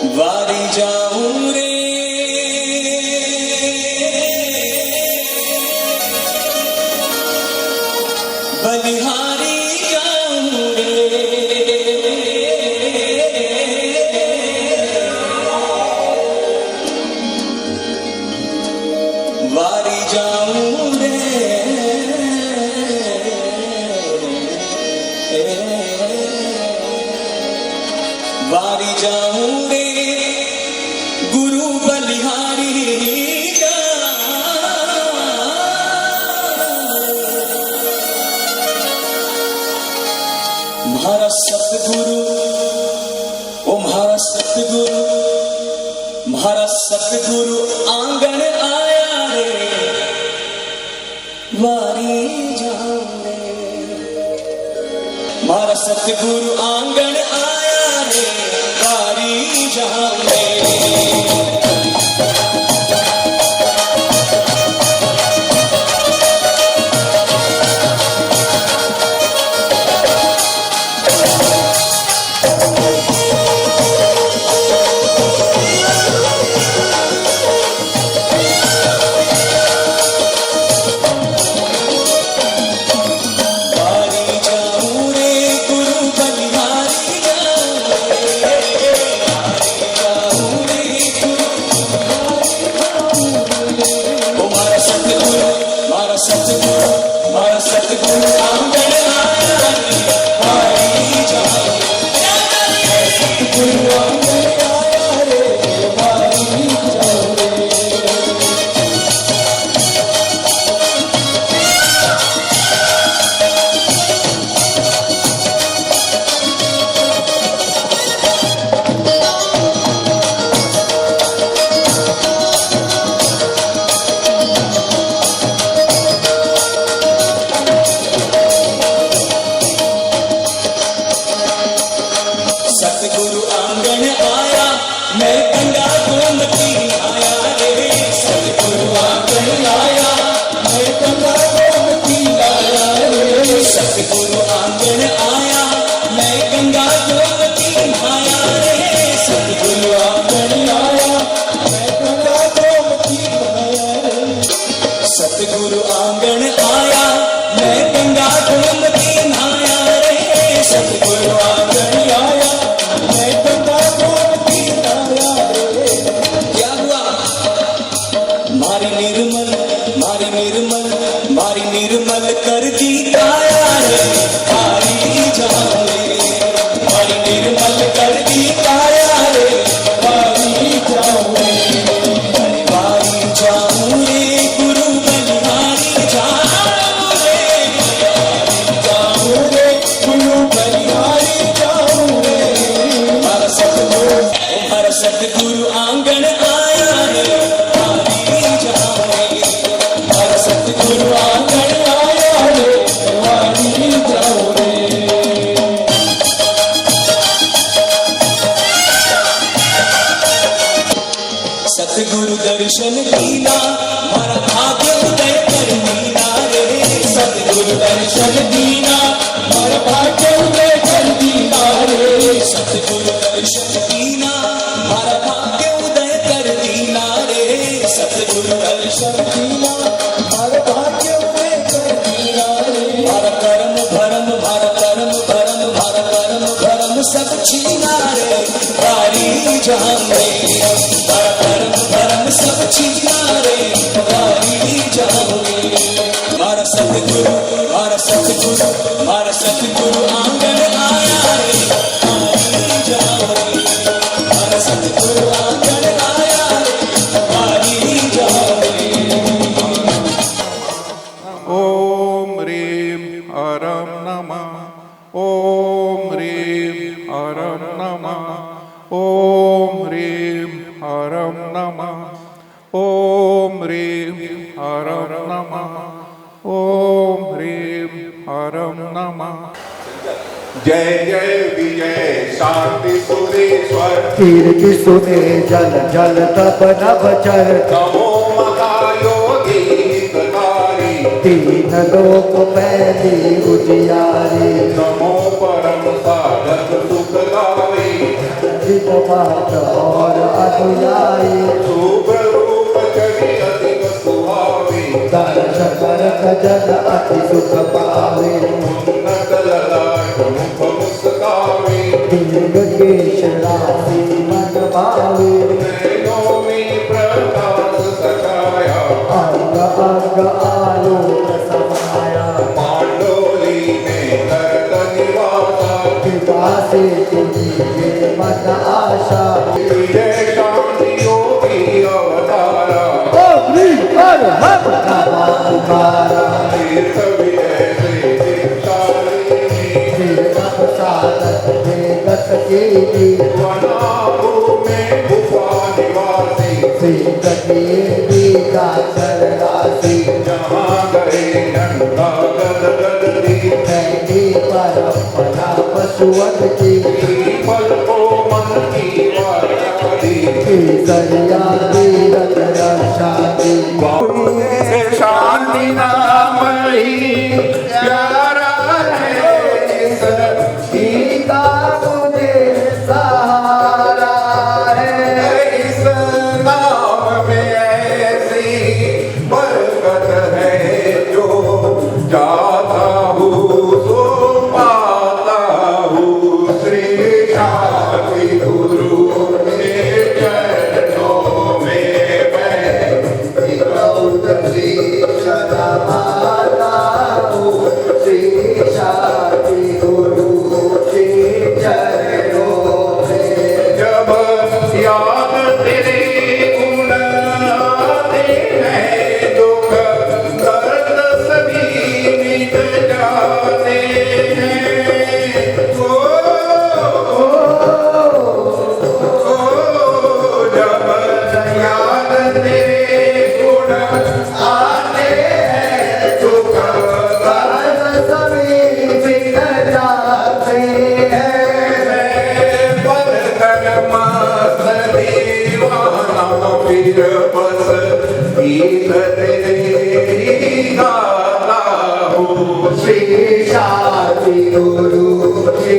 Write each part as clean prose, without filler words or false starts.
वारी जाऊं रे बलिहारी जाऊं रे वारी जाऊं रे वारी जाऊं रे गुरु बलिहारी म्हारा सतगुरु ओ म्हारा सतगुरु म्हारा सतगुरु आंगन आया रे वारी जाऊं रे म्हारा सतगुरु आंगन आया रे वारी जाऊं रे सतगुरु आंगन आया मैं गंगा गोमती आया रे सतगुरु आंगन आया मैं गंगा गोमती आया रे सतगुरु आंगन आया मैं गंगा गोमती आया रे सतगुरु आंगन आया मैं गंगा गोमती आया रे सतगुरु आंगन आया मैं गंगा गोमती आया रे सतगुरु आंगन आया मारी निर्मल कर दी काया रे वारी जाऊं रे मारी निर्मल कर दी काया रे वारी जाऊं रे वारी जाऊं रे गुरु बलिहारी जाऊं रे वारी जाऊं रे गुरु बलिहारी जाऊं रे हमारा सतगुरु आंगन आया रे वारी जाऊं रे हमारा सतगुरु आंगन आया रे वारी जाऊं रे सतगुरु दर्शन दीना हमारा भाग्य उदय कर दीना रे सतगुरु दर्शन दीना हमारा भाग्य उदय कर दीना रे सतगुरु दर्शन दीना हमारा भाग्य उदय कर दीना रे सतगुरु दर्शन दीना हमारा भाग्य उदय कर दीना रे हमारा कर्म भरम हमारा कर्म भरम हमारा कर्म भरम सब छीना रे वारी जाऊं रे हमारा कर्म भरम सब छीना रे वारी जाऊं रे हमारा सतगुरु आंगन आया रे वारी जाऊं रे हमारा सतगुरु आंगन आया रे वारी जाऊं रे ओम ह्रीं हरं नमः ओम ह्रीं हरं नमः ओम ह्रीं हरं नमः ओम ह्रीं हरं नमः ओम ह्रीं हरं नमः। जय जय विजय शांति सुरेश्वर कीर्ति सुने जल जल तप नभ चर नमो महायोगी हितकारी तीन लोक पैली उजियारी नमो परम साधक सुखदाई रचित मार्ग और अनुयायी शुभ रूप चढ़ी अधिक सुहावी दर्शन करत जन अति सुख पावे उन्नत ललाट मुख मुस्कावे दीर्घ केश राशि मन भावे नैनों में प्रकाश सजाया अंग अंग आलोक समाया पांडोली में करत निवासा कृपा से तुझे मन आशा विजय शांति योगी अवतारा ओम ह्रीं हर हर नमः तुम्हारा तीर्थ विजय से दीक्षालिनी तीर्थ साधन वेगत कीनी वनाभू में गुफा निवासी सिंह की काचर राशि जहाँ गए झंडा गद गद दी नैनी परंपरा पशुवत की पल को मन की वाचा दी केसरिया तीरथ रक्षा दी शांति नाम ही प्यारा है इस गीता मुझे सहारा है इस नाम में ऐसी बरकत है जो जाता हूँ सो पाता हूँ श्री शांति गुरु के चरणों में मैं जब याद तेरे गुण आते हैं दुख दर्द सभी मिट जाते हैं जब याद तेरे गुण आते हैं दुख दर्द सभी बिगड़ जाते हैं फिर बस गीत तेरी गाता हूँ श्री शांति गुरु के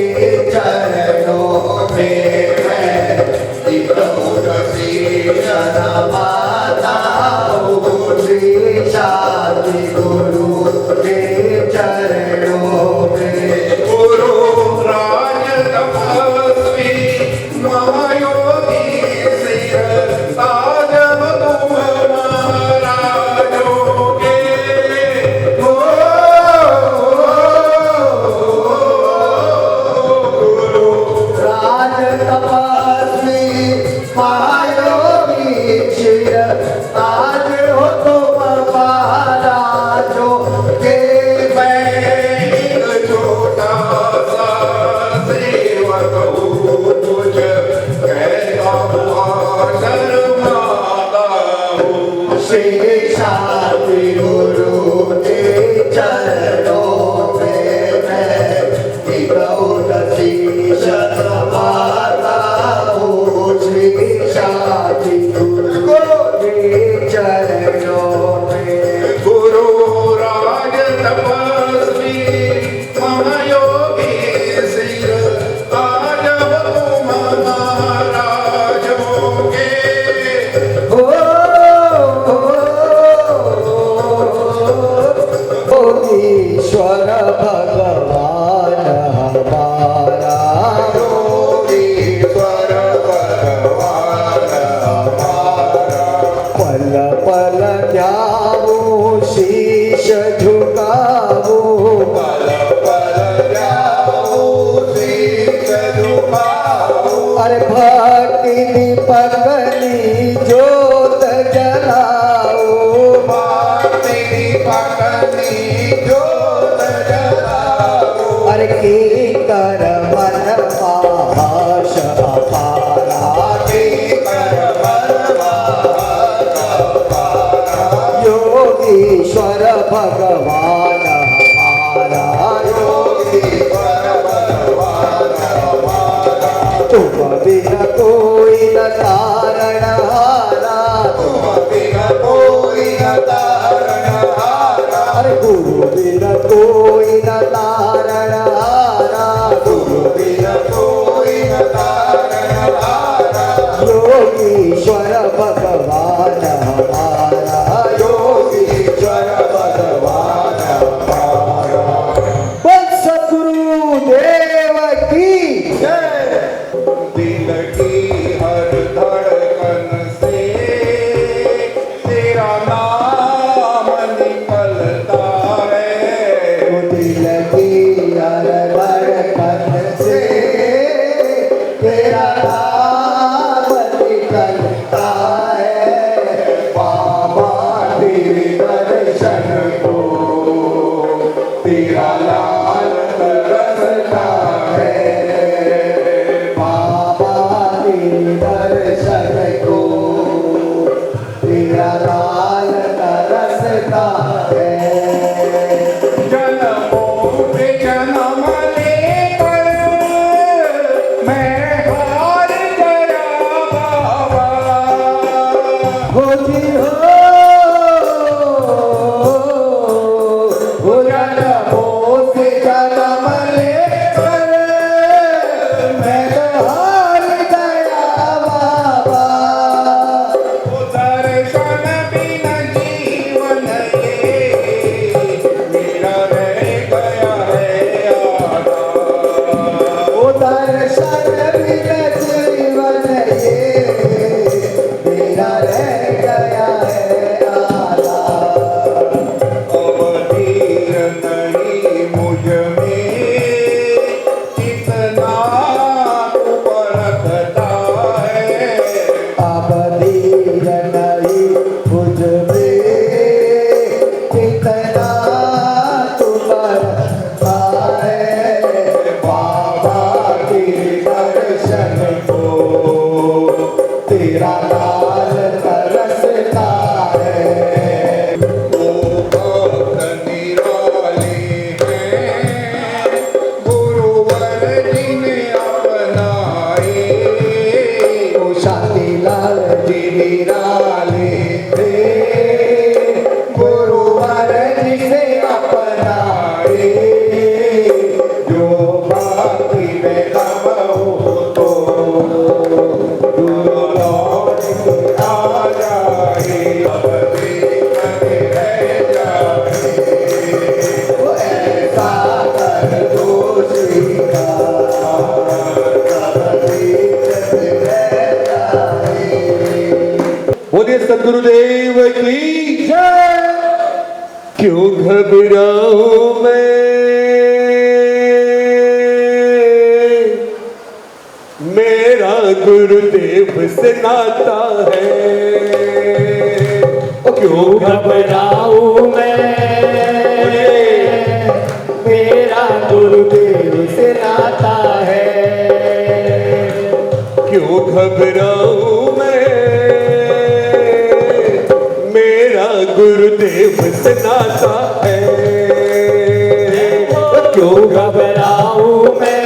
चरणों में मैं माता हूँ श्री शांति गुरु के चरणों में गुरु राज तपस्वी महायोगी सिर ताज तुम महाराजों के गुरु राज तपस्वी महायोगी शिर ताज हो तुम महाराजों के मैं छोटा सा सेवक हूँ तुझ कहता हुआ शर्माता हूँ श्री शांति गुरु के चरणों में मैं गौर शीश नवाता हूँ श्री शांति गुरु के चरणों में गुरु राज तपस्वी महायोगी सिर आज तुम महाराजों के ईश्वर भगवान हमारा योगीश्वर भगवान हमारा पल पल ध्याऊं शीश झुकाऊं पल पल जाऊं शीश झुकाऊं अरे भक्ति दीपकनी जोत जलाऊं भक्ति पकनी जोत जलाऊं अरे की कर मन पाश अपारा योगीश्वर भगवान हमारा तुम बिन कोई न तारण हारा अरे गुरु बिन कोई न तारण हारा हर धड़कन से तेरा नाम निकलता है बाबा तेरे दर्शन को तेरा लाल तरसता है बाबा तेरे दर्शन को तेरा लाल तरसता है जन्मों पे जन्म लेकर मैं हार गया बाबा। हो जी हो जन्मों से जन्म लेकर मैं तो हार गया बाबा। दर्शन बिना जीवन ये मेरा रह गया है आधा। ओ दर्शन बिना जीवन ये मेरा रह गया है आधा। अब धीर नहीं मुझ में कितना तू परखता है। अब धीर नहीं मुझ में कितना तुम्हारा है बाबा तेरे दर्शन को तेरा लाल तरसता है। वो भक्त निराले हैं गुरुवर जिन्हें अपनाए। ओ शांति लाल जी निराले थे गुरुवर जिसे अपनाए। जो भक्ति में दम हो तो गुरु लौट के आ जाए। अब देखते रह जाए। ओ ऐसा कर दो स्वीकार सब देखते रह जाए। बोलिए सदगुरुदेव की जय। क्यों घबराऊं मैं मेरा गुरुदेव से नाता है। क्यों घबराऊं मैं मेरा गुरुदेव से नाता है। क्यों घबराऊं मैं मेरा गुरुदेव से नाता है। क्यों घबराऊं मैं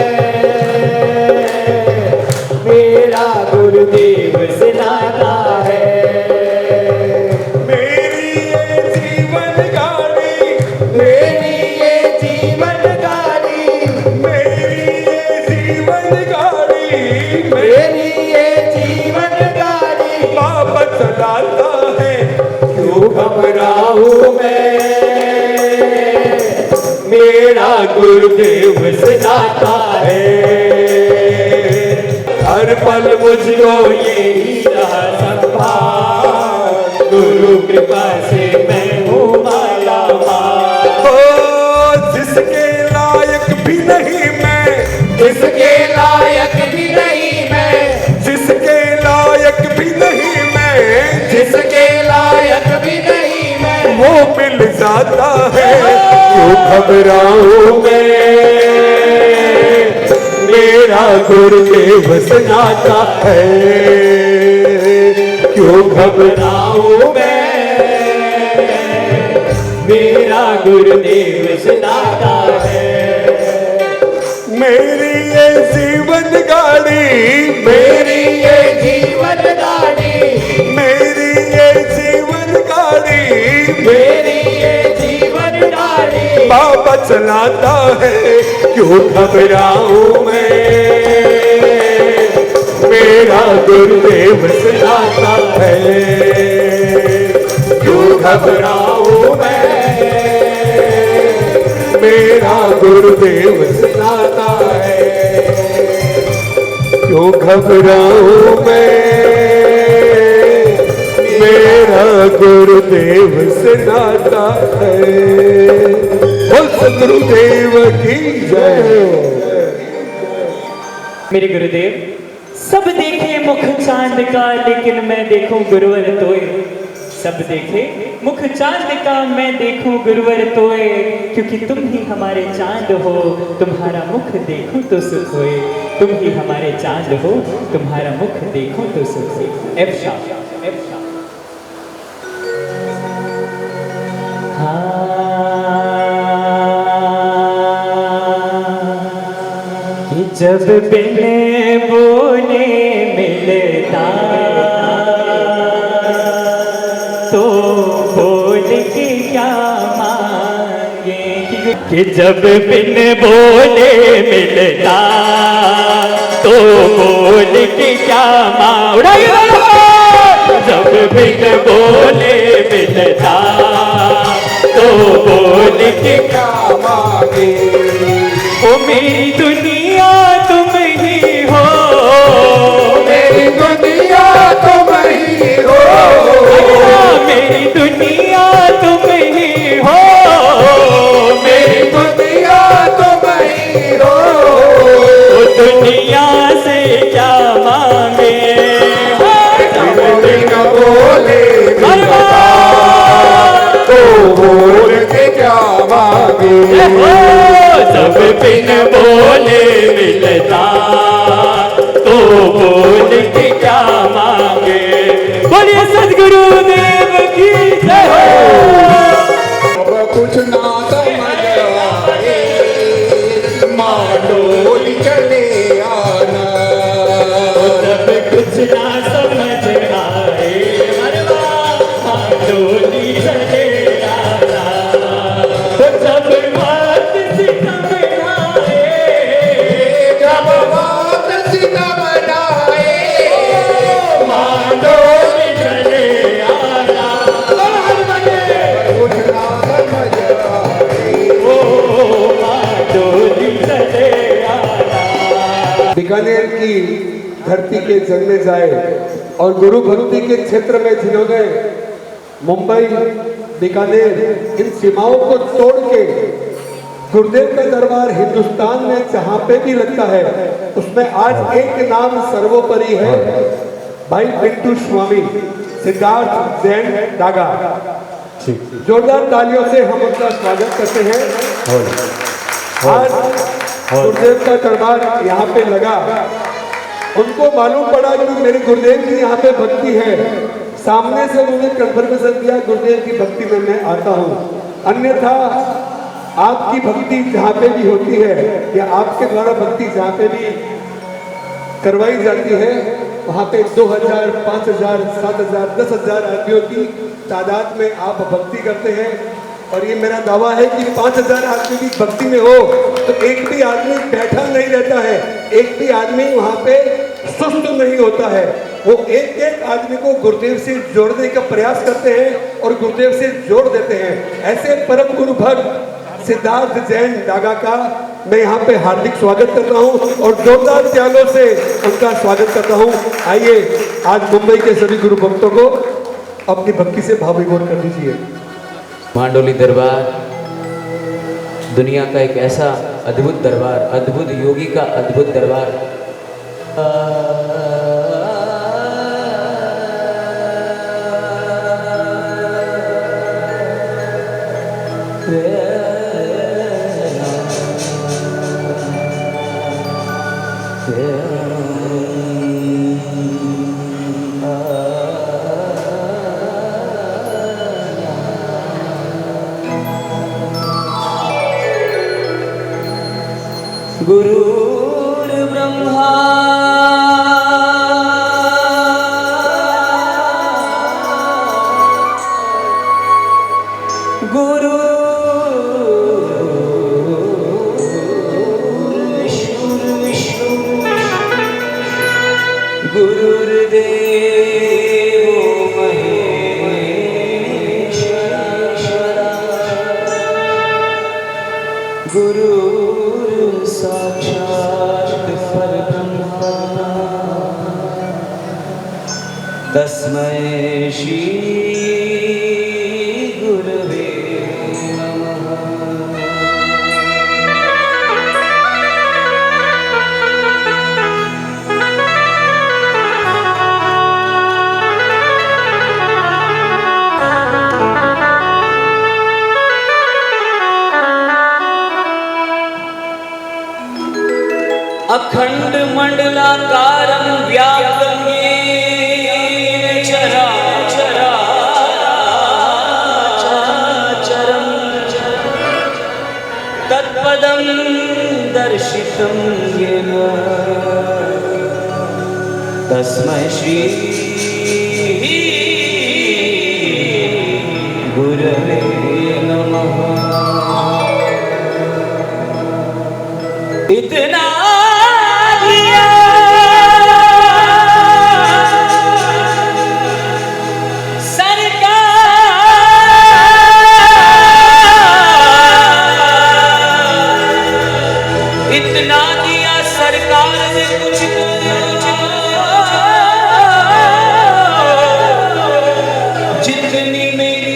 मेरा गुरुदेव से नाता है। मेरी ये जीवन गाड़ी मेरी ये जीवन गाड़ी मेरी ये जीवन गाड़ी मेरी ये जीवन गाड़ी बाबा चलाता है। क्यों घबराऊं मैं मेरा गुरुदेव से नाता है। हर पल मुझको यही रहा संभाल गुरु कृपा से मैं हूँ माला माल। ओ जिसके लायक भी नहीं मैं जिसके लायक भी नहीं मैं जिसके लायक भी नहीं मैं जिसके लायक भी नहीं मैं वो मिल जाता है। क्यों घबराऊं मैं मेरा गुरुदेव से नाता है। क्यों घबराऊं मैं मेरा गुरुदेव से नाता है। मेरी ये जीवन गाड़ी मेरी ये जीवन गाड़ी मेरी ये जीवन गाड़ी मेरी ये जीवन गाड़ी बाबा चलाता है। क्यों घबराऊं मैं मेरा गुरुदेव से नाता है। क्यों घबराऊं मैं मेरा गुरुदेव से नाता है। क्यों घबराऊं मैं मेरा गुरुदेव से नाता है। बोल सदगुरुदेव की जय। मेरे गुरुदेव, सब देखे मुख चांद का लेकिन मैं देखूं गुरुवर तोय। सब देखे मुख चांद का मैं देखूं गुरुवर तोय, क्योंकि तुम ही हमारे चांद हो, तुम्हारा मुख देखूं तो सुख होए। तुम ही हमारे चांद हो, तुम्हारा मुख देखूं तो सुख होए। एफ शाह। कि जब बिन बोले मिलता तो बोल के क्या मांगे। कि जब बिन बोले मिलता तो बोल के क्या मांगे। जब बिन बोले मिलता तो बोल के क्या मांगे। ओ मेरी दुनिया तुम ही हो, मेरी दुनिया तुम ही हो, मेरी दुनिया तुम ही हो, मेरी दुनिया तुम ही हो। ओ दुनिया से क्या मांगे। जब बिन बोले मिलता तो बोल के क्या मांगे। जब बिन बोले मिलता तो बोल के क्या मांगे। बोलिए सद्गुरुदेव की जय हो। कुछ ना समझ आए माडोली चले आना। जब कुछ ना समझ आए डोली चले आना। जब बात सितम आए, जब बात सितम आए डोली चले आना। कुछ ना समझ आए। ओ डोली चले आना। बीकानेर की धरती के जलने जाए और गुरु भक्ति के क्षेत्र में जिन्होंने मुंबई बीकानेर इन सीमाओं को तोड़ के गुरुदेव का दरबार हिंदुस्तान में जहां पे भी लगता है उसमें आज एक नाम सर्वोपरि है, भाई पिंटू स्वामी सिद्धार्थ जैन डागा। जोरदार तालियों से हम उनका स्वागत करते हैं। आज गुरुदेव का दरबार यहाँ पे लगा, उनको मालूम पड़ा कि मेरे गुरुदेव की यहाँ पे भक्ति है। सामने से उन्होंने कन्फर्मेशन दिया गुरुदेव की भक्ति में मैं आता हूँ, अन्यथा आपकी भक्ति जहाँ पे भी होती है या आपके द्वारा भक्ति जहाँ पे भी करवाई जाती है वहाँ पे 2000, 5000, 7000, 10,000 आदमियों की तादाद में आप भक्ति करते हैं। और ये मेरा दावा है कि 5000 आदमी की भक्ति में हो तो एक भी आदमी बैठा नहीं रहता है, एक भी आदमी वहाँ पे सुस्त नहीं होता है। वो एक एक आदमी को गुरुदेव से जोड़ने का प्रयास करते हैं और गुरुदेव से जोड़ देते हैं। ऐसे परम गुरु भक्त सिद्धार्थ जैन डागा का मैं यहाँ पे हार्दिक स्वागत करता हूँ और जोरदार तालियों से उनका स्वागत करता हूँ। आइए आज मुंबई के सभी गुरु भक्तों को अपनी भक्ति से भाव विभोर कर दीजिए। मांडोली दरबार दुनिया का एक ऐसा अद्भुत दरबार, अद्भुत योगी का अद्भुत दरबार। गुरुर् ब्रह्मा गुरु विष्णु गुरुर्देवो महेश्वरा गुरु साक्षात् परब्रह्म तस्मै श्री अखंड मंडलाकारं व्याप्तं येन चराचरं तत्पदं दर्शितं येन तस्मै श्री गुरवे नमः। इतना इतना दिया सरकार ने कुछ जितनी मेरी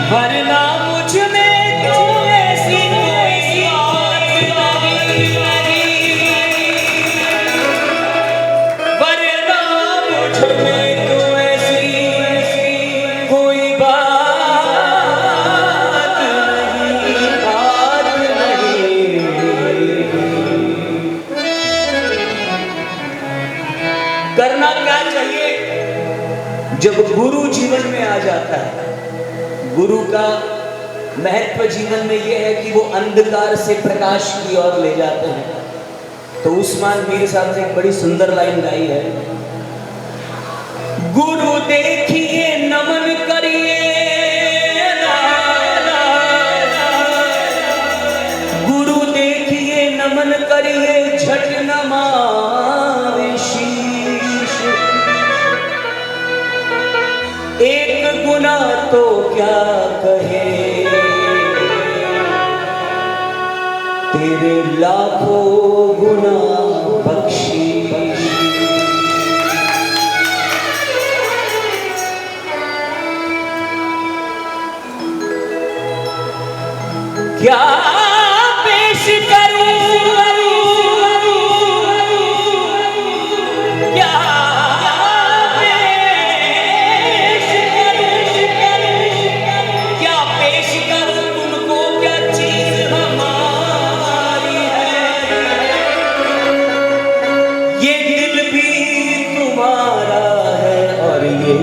वरना मुझ में तो ऐसी कोई बात नहीं, वरना मुझ में तो ऐसी कोई बात नहीं। करना क्या चाहिए जब गुरु जीवन में आ जाता है? गुरु का महत्व जीवन में यह है कि वो अंधकार से प्रकाश की ओर ले जाते हैं। तो उस्मान मीर साहब ने एक बड़ी सुंदर लाइन गाई है, गुरु देखिए नमन करिए, गुरु देखिए नमन करिए, झट नमावे शीश। एक गुना तो क्या कहे, तेरे लाखों गुना बख्शीश। क्या पेश करूं, क्या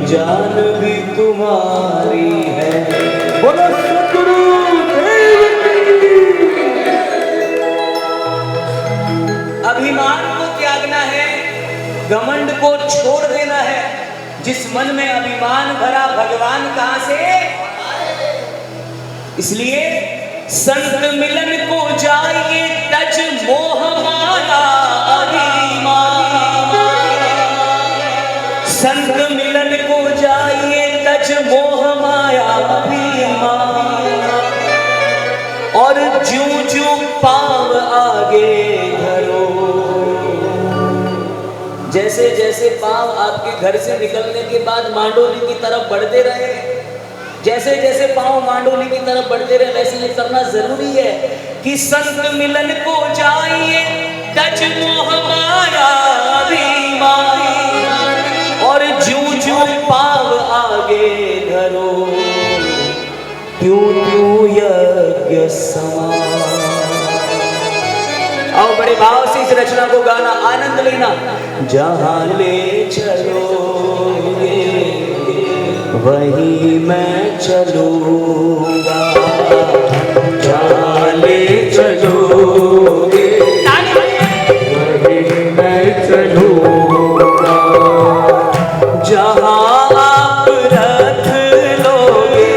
जान भी तुम्हारी है। बोलो सद्गुरु देव की। अभिमान को त्यागना है, घमंड को छोड़ देना है। जिस मन में अभिमान भरा, भगवान कहां से? इसलिए संत मिलन को जाइए, तज मोह माया अभिमान। संत मिलन को जाइए, तज मोह माया अभिमान। और ज्यों ज्यों पांव आगे धरो, जैसे जैसे पांव आपके घर से निकलने के बाद मांडोली की तरफ बढ़ते रहे, जैसे जैसे पांव मांडोली की तरफ बढ़ते रहे, वैसे ये करना जरूरी है कि संत मिलन को जाइए, तज मोह माया अभिमान। और ज्यों ज्यों पांव आगे धरो, त्यों त्यों यज्ञ समान। आओ बड़े भाव से इस रचना को गाना, आनंद लेना। जहां ले चलोगे वहीं मैं चलूंगा, जहां ले चलोगे वहीं मैं चलूंगा, जहां आप रख लोगे,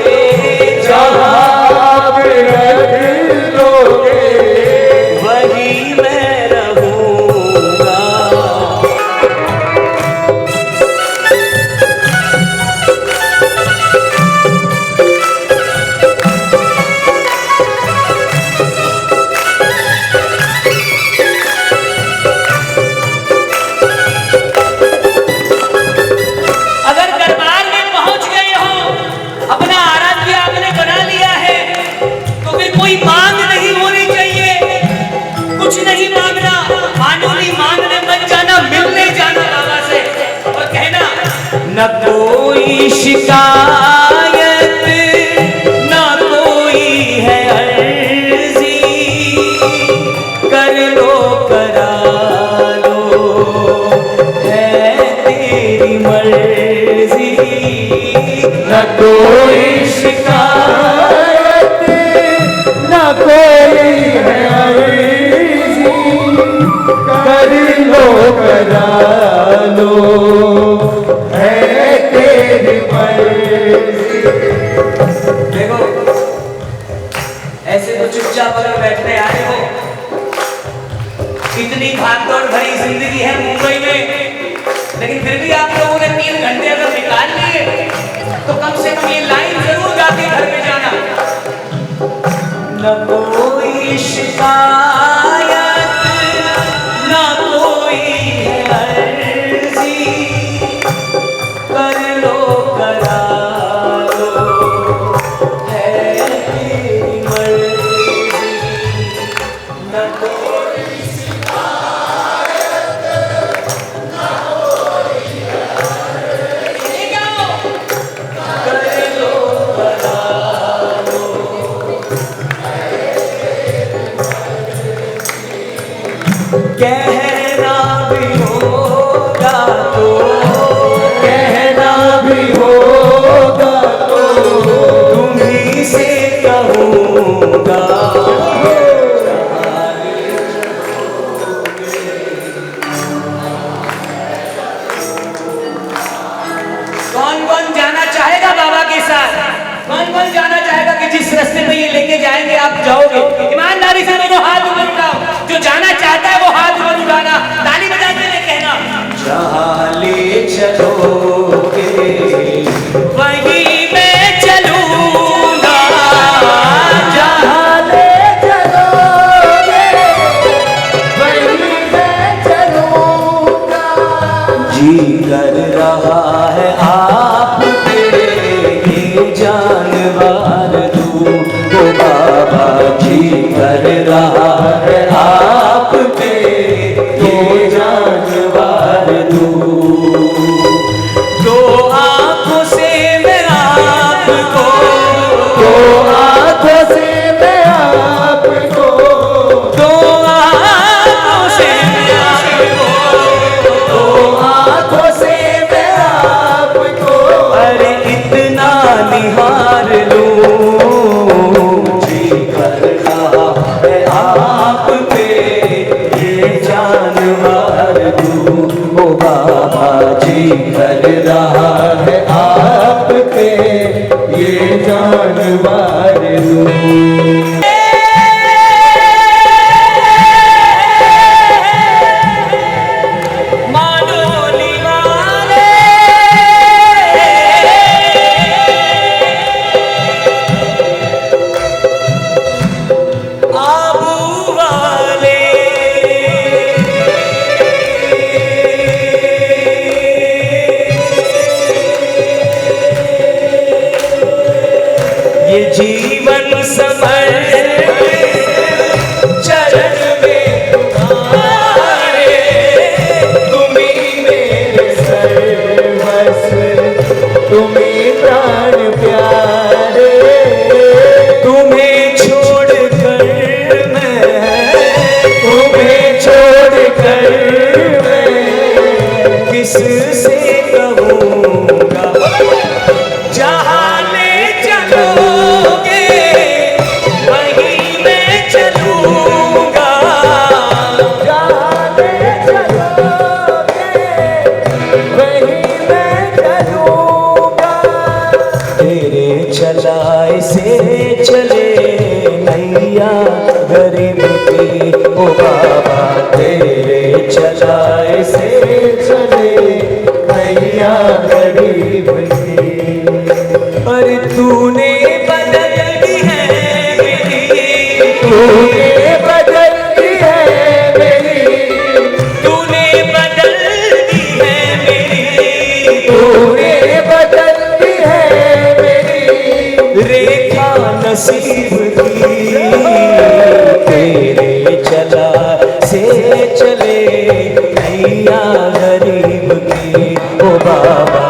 जहां आप रख लोगे वहीं मैं रहूंगा। न कोई शिकायत न कोई है अर्जी, कर लो करा लो है तेरी मर्जी। न कोई शिकायत न कोई है अर्जी, कर लो करा लो है तेरी मर्जी। देखो ऐसे तो चुपचाप अगर बैठने आए हो, इतनी भागदौड़ भरी जिंदगी है मुंबई में, लेकिन फिर भी आप लोगों ने 3 घंटे अगर निकाल लिए तो कम से कम ये लाइन जरूर गा के घर में जाना। न कोई शिकायत न कोई है अर्जी, कर लो करा लो है तेरी मर्जी। न कोई कहना भी होगा तो, कहना भी होगा तो तुम्हीं से कहूँगा। कौन कौन जाना चाहेगा बाबा के साथ? कौन कौन जाना चाहेगा कि जिस रास्ते पे ये लेके जाएंगे आप जाओगे? ईमानदारी से दोनों हाथ ऊपर उठाओ, जो जाना चाहता है वो हाथ ऊपर उठाना, ताली बजाते हुए कहना जहाँ ले चलोगे वहीं मैं चलूंगा, जहाँ ले चलोगे वहीं मैं चलूंगा। जी कर रहा है आप ये जानवर दूं, ओ बाबा जी कर रहा है आप पे ये जानवर दूं। दो आंखों से मैं आपको, दो आंखों से मैं आपको, दो आंखों से मैं आपको, दो आंखों से मैं आपको अरे इतना निहार लूं। जी कर रहा है आप पे ये जानवर दूं, ओ बाबा जी कर रहा है आप पे ये जानवर दूं। ये जीवन सफर चरण में तुम्हारे, तुम्हीं मेरे सर्वस्व, तुम्हीं प्राण प्यारे। तुम्हें छोड़कर मैं, तुम्हें छोड़कर मैं किससे कहूँगा। जहाँ ले चलोगे वहीं मैं चलूंगा, जहाँ ले चलोगे वहीं मैं चलूंगा। तेरे चलाए से चले नैया गरीब की, ओ बाबा तेरे चलाए से चले नैया गरीब की। पर तूने बदल दी है मेरी, तूने बदल दी है मेरी, तूने बदल दी है मेरी, तूने बदल दी है मेरी रेखा नसीब की। तेरे चला से चले नैया गरीब की, ओ बाबा।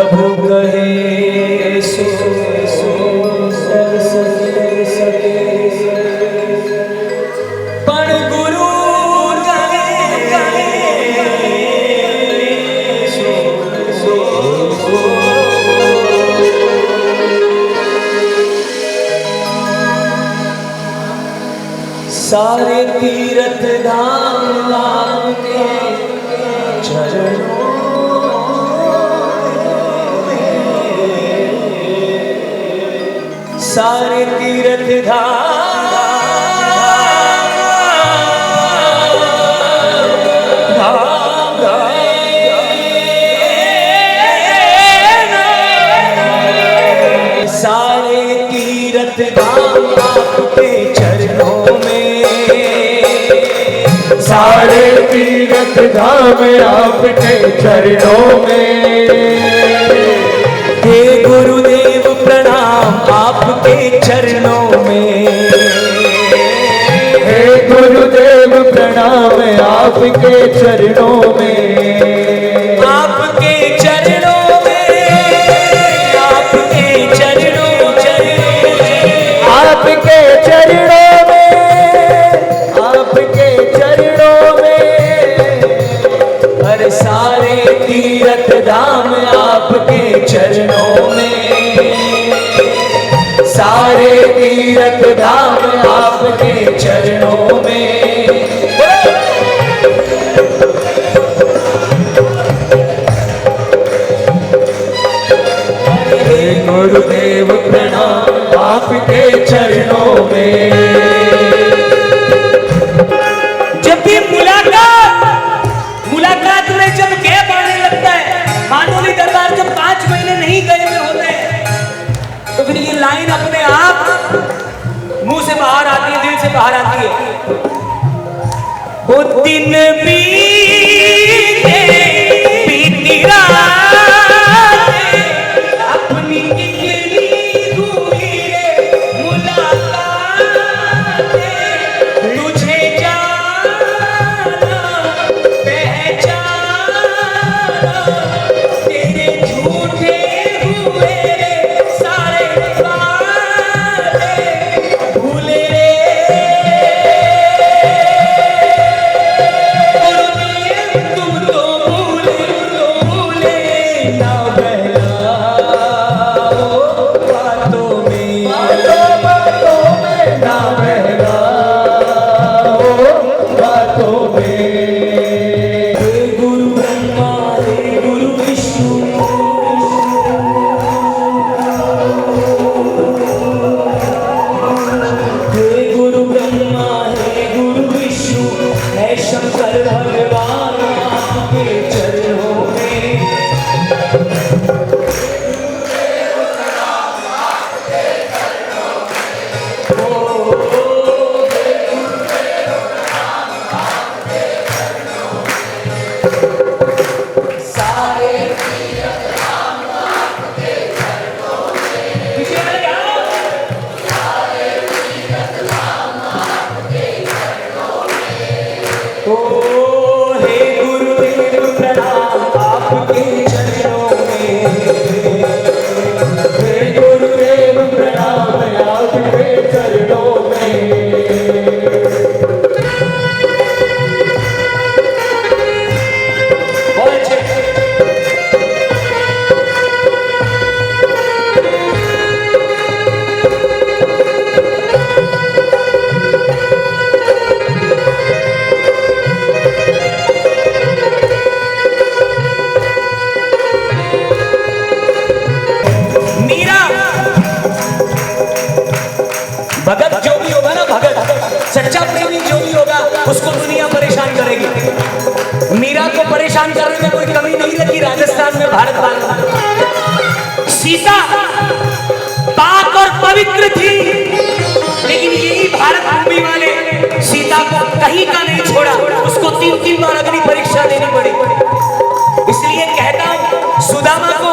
प्रभु कहे सो सब सके पण गुरु कहे सो सारे तीर्थ धाम आपके चरणों सारे तीर्थ धाम सारे तीर्थ धाम आपके चरणों में सारे तीर्थ धाम आपके चरणों में हे गुरुदेव प्रणाम आपके चरणों में हे गुरुदेव प्रणाम आपके चरणों में आपके चरणों में आपके चरणों आपके चरणों में आपके चरणों में हर सारे तीर्थ धाम आपके चरणों में सारे तीर्थ धाम आपके चरणों में हे गुरुदेव प्रणाम आपके चरणों में जब भी मुलाकात में जब गैप आने लगता है, मानोली दरबार जब 5 महीने नहीं गए हुए होते हैं, तो फिर ये लाइन अपने आप मुंह से बाहर आती है, दिल से बाहर आती है। वो दिन बीते बीती रात अपनी कितनी हुई रे मुलाकात तुझे जाना पहचाना तेरे झूठे हुए रे सारे वादे भूले रे गुरुदेव तुम तो भूले ना बहलाओ बातों में ना बहलाओ बातों में हे गुरु ब्रह्मा हे गुरु विष्णु हे गुरु ब्रह्मा हे गुरु विष्णु है शंकर भगवान आपके चरणों में ओ हे गुरुदेव प्रणाम आपके चरणों में हे गुरुदेव प्रणाम आपके चरणों में बहुत अच्छे मीरा भगत जो भी होगा ना, भगत सच्चा प्रेमी जो भी होगा उसको दुनिया परेशान करेगी। मीरा को परेशान करने में कोई कमी नहीं लगी राजस्थान में, भारत वालों। सीता पाक और पवित्र थी, लेकिन यही भारत भूमि वाले सीता को कहीं का नहीं छोड़ा, उसको 3-3 बार अग्नि परीक्षा देनी पड़ी। इसलिए कहता हूं सुदामा को,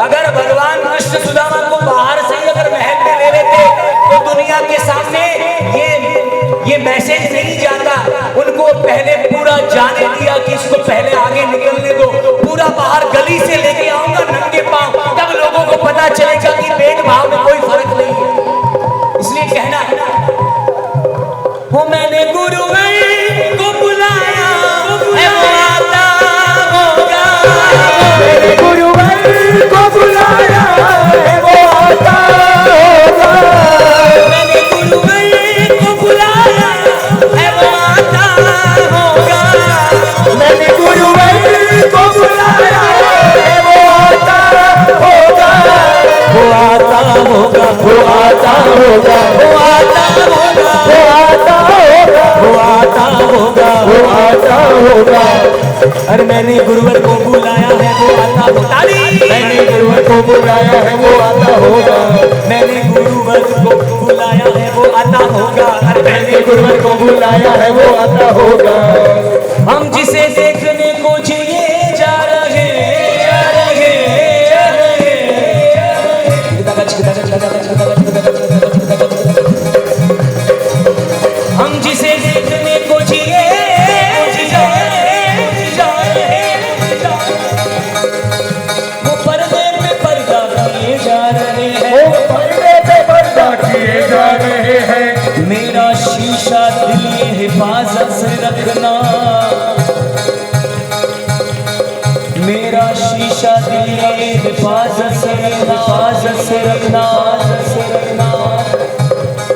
अगर भगवान कृष्ण सुदामा को बाहर से ही अगर महल में ले लेते तो दुनिया के सामने ये मैसेज नहीं जाता। उनको पहले पूरा जाने दिया कि इसको पहले आगे निकलने दो, पूरा बाहर गली से लेके आऊंगा नंगे पांव, वो आता होगा। अरे मैंने गुरुवर को बुलाया है वो आता होगा। मैंने गुरुवर को बुलाया है वो आता होगा। मैंने गुरुवर को बुलाया है वो आता होगा। अरे मैंने गुरुवर को बुलाया है वो आता होगा। हम जिसे देखने को जिए जा रहे हम जिसे देखने को जिए वो पर्दे पे पर्दा किए जा रहे हैं। वो पर्दे पे पर्दा किए जा रहे हैं। मेरा शीशा दिल ये हिफाजत से रखना। मेरा शीशा दिल ये हिफाजत से रखना।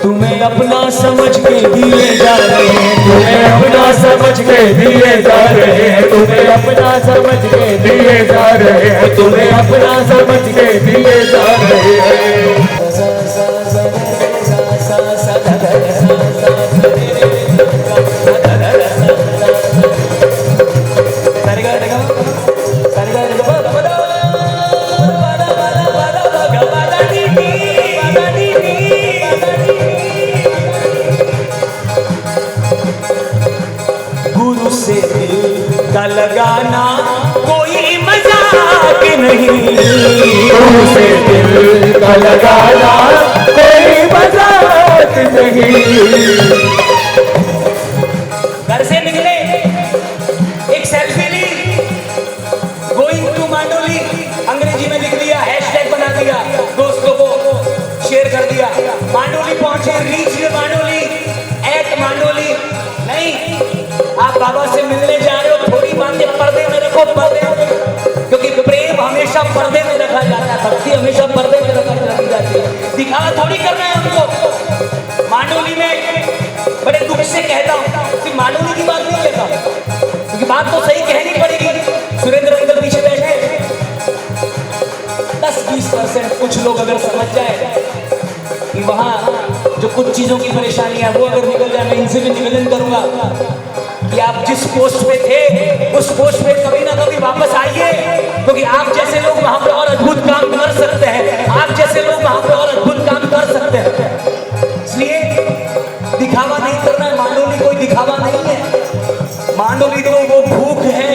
तुम्हें अपना समझ के दिए जा रहे हैं। तुम्हें अपना समझ के दिए जा रहे हैं। तुम्हें अपना समझ के दिए जा रहे हैं। तुम्हें अपना समझ के दिए जा रहे हैं। गुरु से दिल का लगाना कोई मजाक नहीं। गुरु से दिल का लगाना कोई मजाक नहीं। घर से निकले, एक selfie Lee, going to Mandoli अंग्रेजी में लिख दिया, हैशटैग बना दिया, दोस्तों को शेयर कर दिया। मांडोली पहुंचे, रीच मांडोली, एट मांडोली। नहीं, आप बाबा से मिलने जा रहे हो, थोड़ी बातें पर्दे में रखो, पर्दे में, क्योंकि प्रेम हमेशा पर्दे में रखा जाता है, भक्ति हमेशा पर्दे में रखी जाती है। दिखावा थोड़ी करना है हमको। मांडोली में बड़े दुख से कहता हूँ कि मांडोली की बात नहीं लेता, क्योंकि बात तो सही कहनी पड़ेगी। सुरेंद्र अंकल पीछे बैठे, 10-20% कुछ लोग अगर समझ जाए कि वहाँ जो कुछ चीजों की परेशानी है वो अगर निकल जाए, मैं इनसे भी निवेदन करूंगा कि आप जिस पोस्ट पे थे उस पोस्ट पे कभी ना कभी वापस आइए, क्योंकि आप जैसे लोग वहां पे और अद्भुत काम कर सकते हैं। आप जैसे लोग वहां पे और अद्भुत काम कर सकते हैं। इसलिए दिखावा नहीं करना है। मांडोली कोई दिखावा नहीं है। मांडोली तो वो भूख है,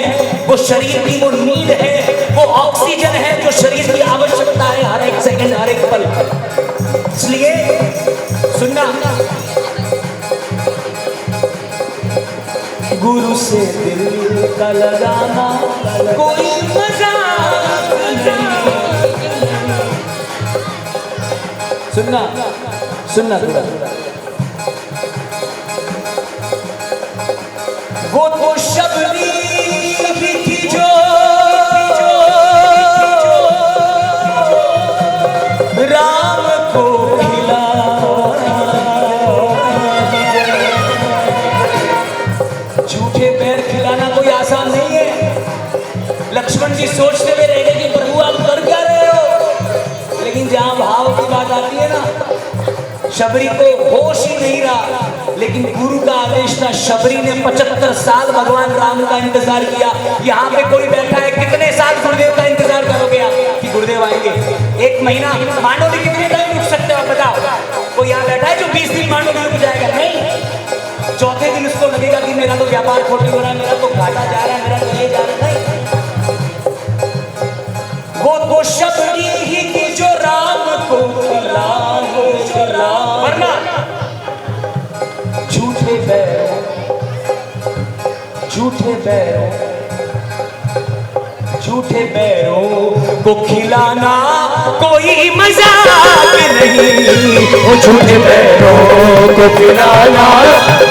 वो शरीर की वो नीड है, वो ऑक्सीजन है जो शरीर की आवश्यकता है हर एक सेकंड, हर एक पल। इसलिए सुनना, गुरु से दिल का लगाना कोई मजाक नहीं। सुनना सुनना थोड़ा, वो तो शबरी भी थी जो राम को खिला। झूठे पैर खिलाना कोई आसान नहीं है। लक्ष्मण जी सोचते हुए रह गए कि प्रभु आप कर क्या रहे हो, लेकिन जहां भाव की बात आती है ना, शबरी को होश ही नहीं रहा। लेकिन गुरु का आदेश था, शबरी ने 75 साल भगवान राम का इंतजार किया। यहाँ पे कोई बैठा है, कितने साल गुरुदेव का इंतजार करोगे आप कि गुरुदेव आएंगे? 1 महीना? मांडोली कितने टाइम रुक सकते हो आप बताओ? कोई यहाँ बैठा है जो 20 दिन मांडोली रुक जाएगा? नहीं। चौथे दिन उसको लगेगा कि मेरा तो व्यापार खोटी हो रहा है, मेरा तो घाटा जा रहा है, मेरा तो ये जा रहा है। नहीं, वो तो शबरी ही थी जो राम को खिला, वरना झूठे बैरों को खिलाना कोई मजाक नहीं। वो झूठे पैरों को खिलाना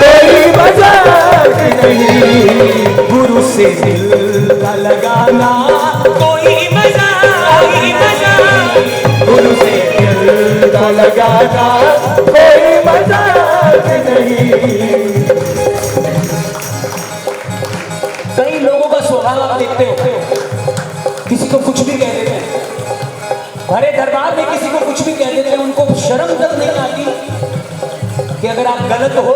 कोई मजाक नहीं। गुरु से दिल का लगाना कोई मजाक नहीं। गुरु से दिल का लगाना कोई मजाक नहीं। कई लोगों का स्वभाव आप देखते हो, किसी को कुछ भी कह देते हैं, भरे दरबार में किसी को कुछ भी कह देते हैं, उनको शर्म तक नहीं आती कि अगर आप गलत हो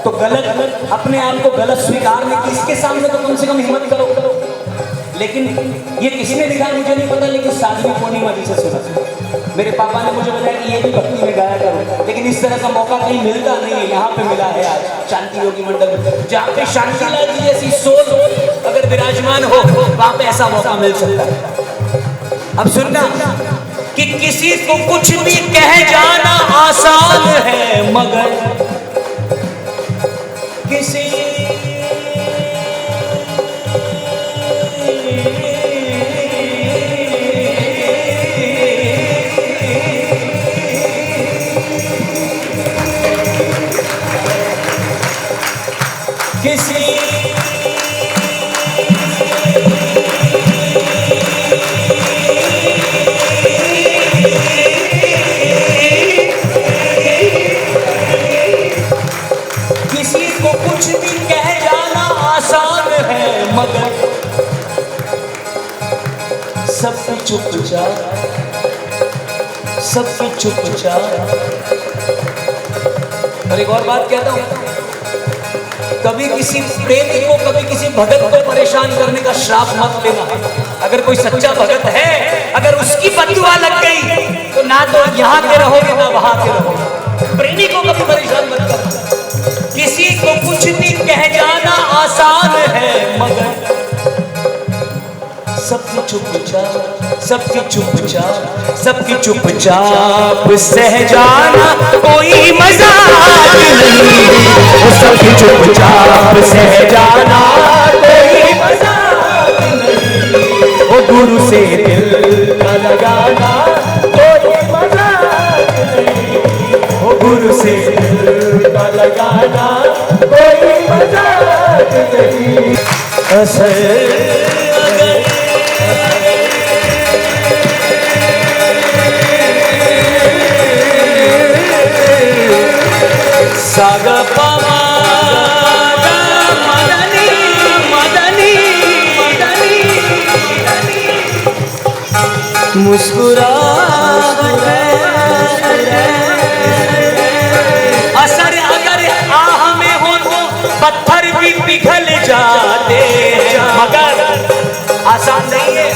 तो गलत अपने आप को गलत स्वीकारने की इसके सामने तो कम से कम हिम्मत करो। लेकिन ये किसने लिखा मुझे नहीं पता, लेकिन साधवी पूर्णिमा जी से सुना। मेरे पापा ने मुझे बताया कि ये भी भक्ति में गाया करो, लेकिन इस तरह का मौका कहीं मिलता नहीं है। यहाँ पे मिला है आज शांति योगी मंडल में, जहाँ पे शांति लाल जी जैसी सोच अगर विराजमान हो वहाँ पे ऐसा मौका मिल सकता है। अब सुनना कि किसी को कुछ भी कह जाना आसान है, मगर किसी किसी को कुछ भी कह जाना आसान है, मगर सबकी चुपचाप, सबकी चुपचाप। और एक और बात कहता हूं, कभी किसी प्रेमी को, कभी किसी भगत को परेशान करने का श्राप मत लेना। अगर कोई सच्चा भगत है, अगर उसकी बददुआ लग गई तो ना तो यहाँ के रहोगे ना वहां के रहोगे। प्रेमी को कभी परेशान मत करना। किसी को कुछ भी कह जाना आसान है, मगर सबकी चुपचाप, सबकी चुपचाप, सबकी चुपचाप सह जाना कोई मजाक नहीं। सबकी चुपचाप सह जाना कोई मजाक नहीं। वो गुरु से दिल का लगाना कोई मजाक नहीं। वो गुरु से दिल का लगाना कोई मजाक नहीं। असर सागा पामा मदनी मदनी मदनी मुस्कुराहट असर अगर आह में हो तो पत्थर भी पिघल जाते, मगर आसान नहीं है।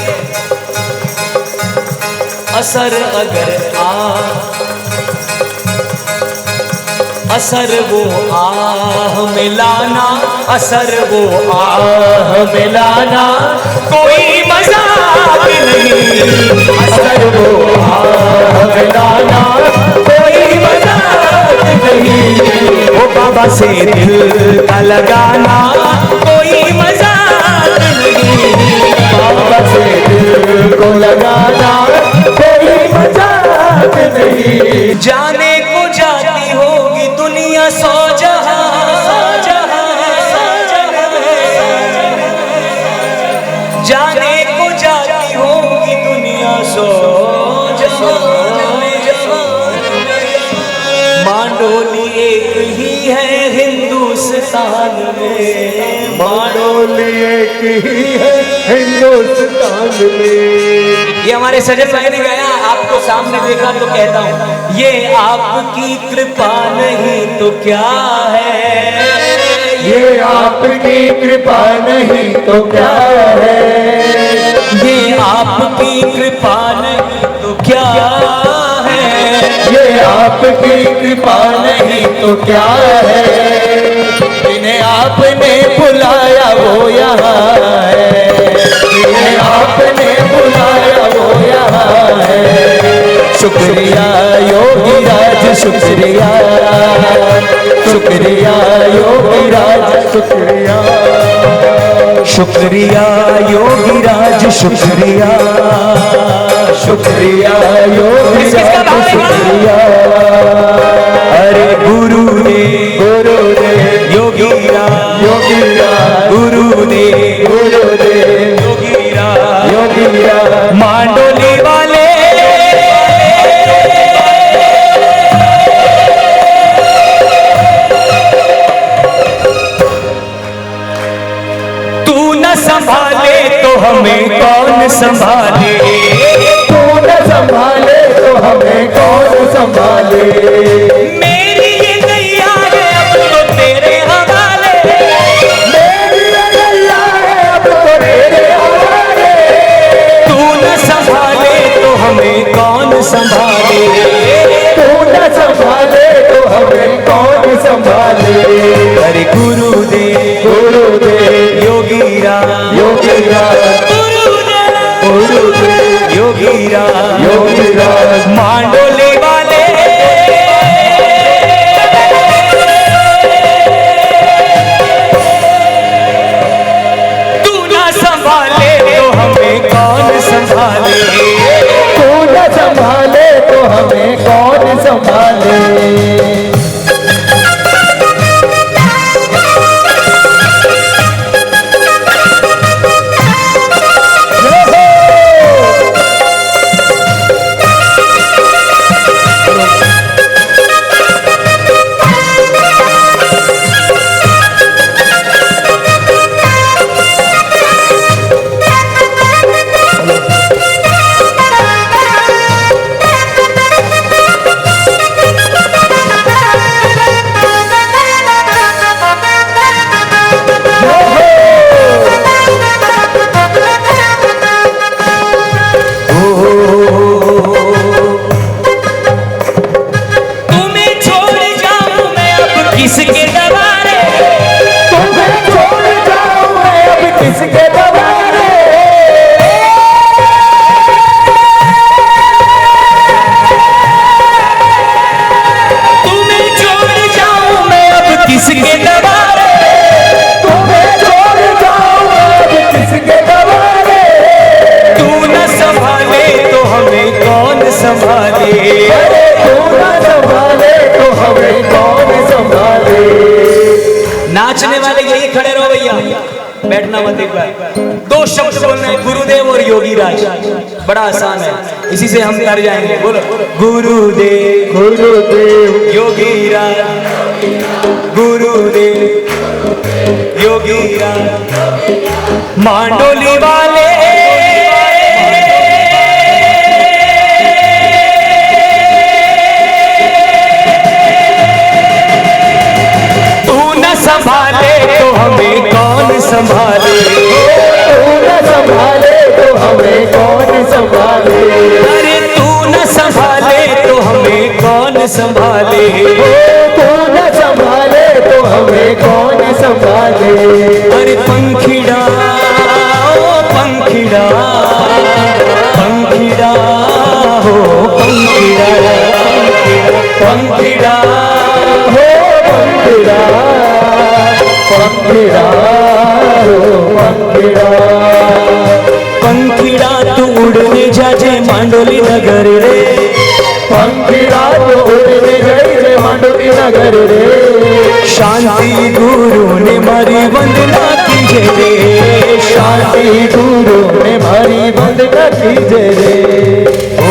असर अगर असर वो आह मिलाना, असर वो आह मिलाना कोई मजाक नहीं। असर वो आह मिलाना कोई मजाक नहीं। वो बाबा से दिल का लगाना कोई मजाक नहीं। बाबा से दिल को लगाना कोई मजाक नहीं। जाने को जाती होगी दुनिया सौ जहां, जाने को जाती होगी दुनिया सौ जहां। मांडोली एक ही है हिंदुस्तान में, मांडोली एक ही है हिंदुस्तान में। ये हमारे सजन भाई ने गाया, आपको सामने देखा तो कहता हूँ, ये आपकी कृपा नहीं तो क्या है। ये आपकी कृपा नहीं तो क्या है। ये आपकी कृपा नहीं तो क्या है। ये आपकी कृपा नहीं तो क्या है। इन्हें आपने बुलाया वो यहाँ है, इन्हें आपने बुलाया वो यहाँ है। शुक्रिया योगी राज शुक्रिया, शुक्रिया योगी राज शुक्रिया, शुक्रिया योगी राज शुक्रिया, शुक्रिया योगी राज शुक्रिया। अरे गुरु ने योगी राज, योगी राज गुरु ने योगी राज मांडोली वाले तू न संभाले तो हमें कौन संभाले। तू न संभाले तो हमें कौन संभाले। मेरी ये नैया है अब तो तेरे संभाले, तू न संभाले तो हमें कौन संभाले। अरे गुरुदेव गुरुदेव योगीराज, योगीराज, गुरुदेव योगीराज, योगीराज, मांडोली वाले तू ना संभाले तो हमें कौन संभाले, तू न संभाले तो हमें कौन संभाले। किसके दबारे, तुम्हें छोड़ जाऊं मैं अब किसके दबारे। तुम्हें छोड़ जाऊं मैं अब किसके दबारे, तुम्हें छोड़ जाऊं अब किसके दबारे। तू न संभाले तो हमें कौन संभाले, तू न संभाले तो हमें कौन संभाले। नाचने वाले यही खड़े रहो भैया, बैठना मत एक बार। दो शब्द बोलना है, गुरुदेव और योगीराज, बड़ा आसान है, इसी से हम कर जाएंगे। बोलो गुरुदेव गुरुदेव योगीराज, गुरुदेव योगीराज, मांडोली वाले संभाले तो हमें कौन संभाले, तू न संभाले तो हमें कौन संभाले। अरे तू न संभाले तो हमें कौन संभाले, तू न संभाले तो हमें कौन संभाले। अरे पंखीड़ा ओ पंखीड़ा, पंखीड़ा हो पंखीड़ा, पंखीड़ा हो पंखीड़ा, पंखीड़ा हो पंखीड़ा। पंखीड़ा तू उड़ने जाजे मांडोली नगर रे, पंखीड़ा तो उड़ने गई रे मांडोली नगर रे। शांति गुरु ने मारी वंदना कीजे रे, शांति गुरु ने मारी वंदना कीजे रे। ओ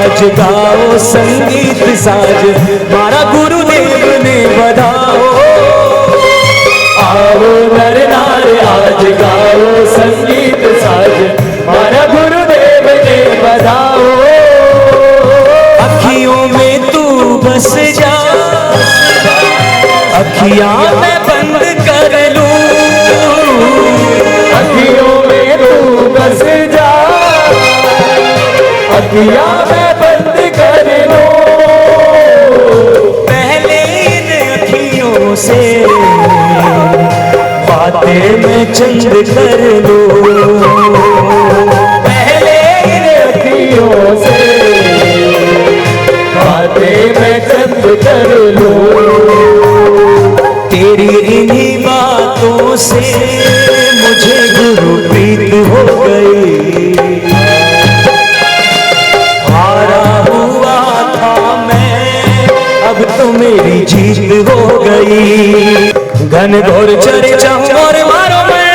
आज गाओ संगीत साज मारा गुरुदेव ने बधाओ। आओ नर नार आज गाओ संगीत साज मारा गुरुदेव ने बधाओ। अखियों में तू बस जा, अखियां मैं बंद कर लूं, अखियों में तू बस जा, अखियां मैं बंद बातें मैं चंद कर लूं, पहले इन अखियों से बातें मैं चंद कर लूं। तेरी इन्हीं बातों से मुझे गुरु प्रीत हो गई। हारा हुआ था मैं, अब तो मेरी जीत हो गई। घन घोर चर्चा और मारो मैं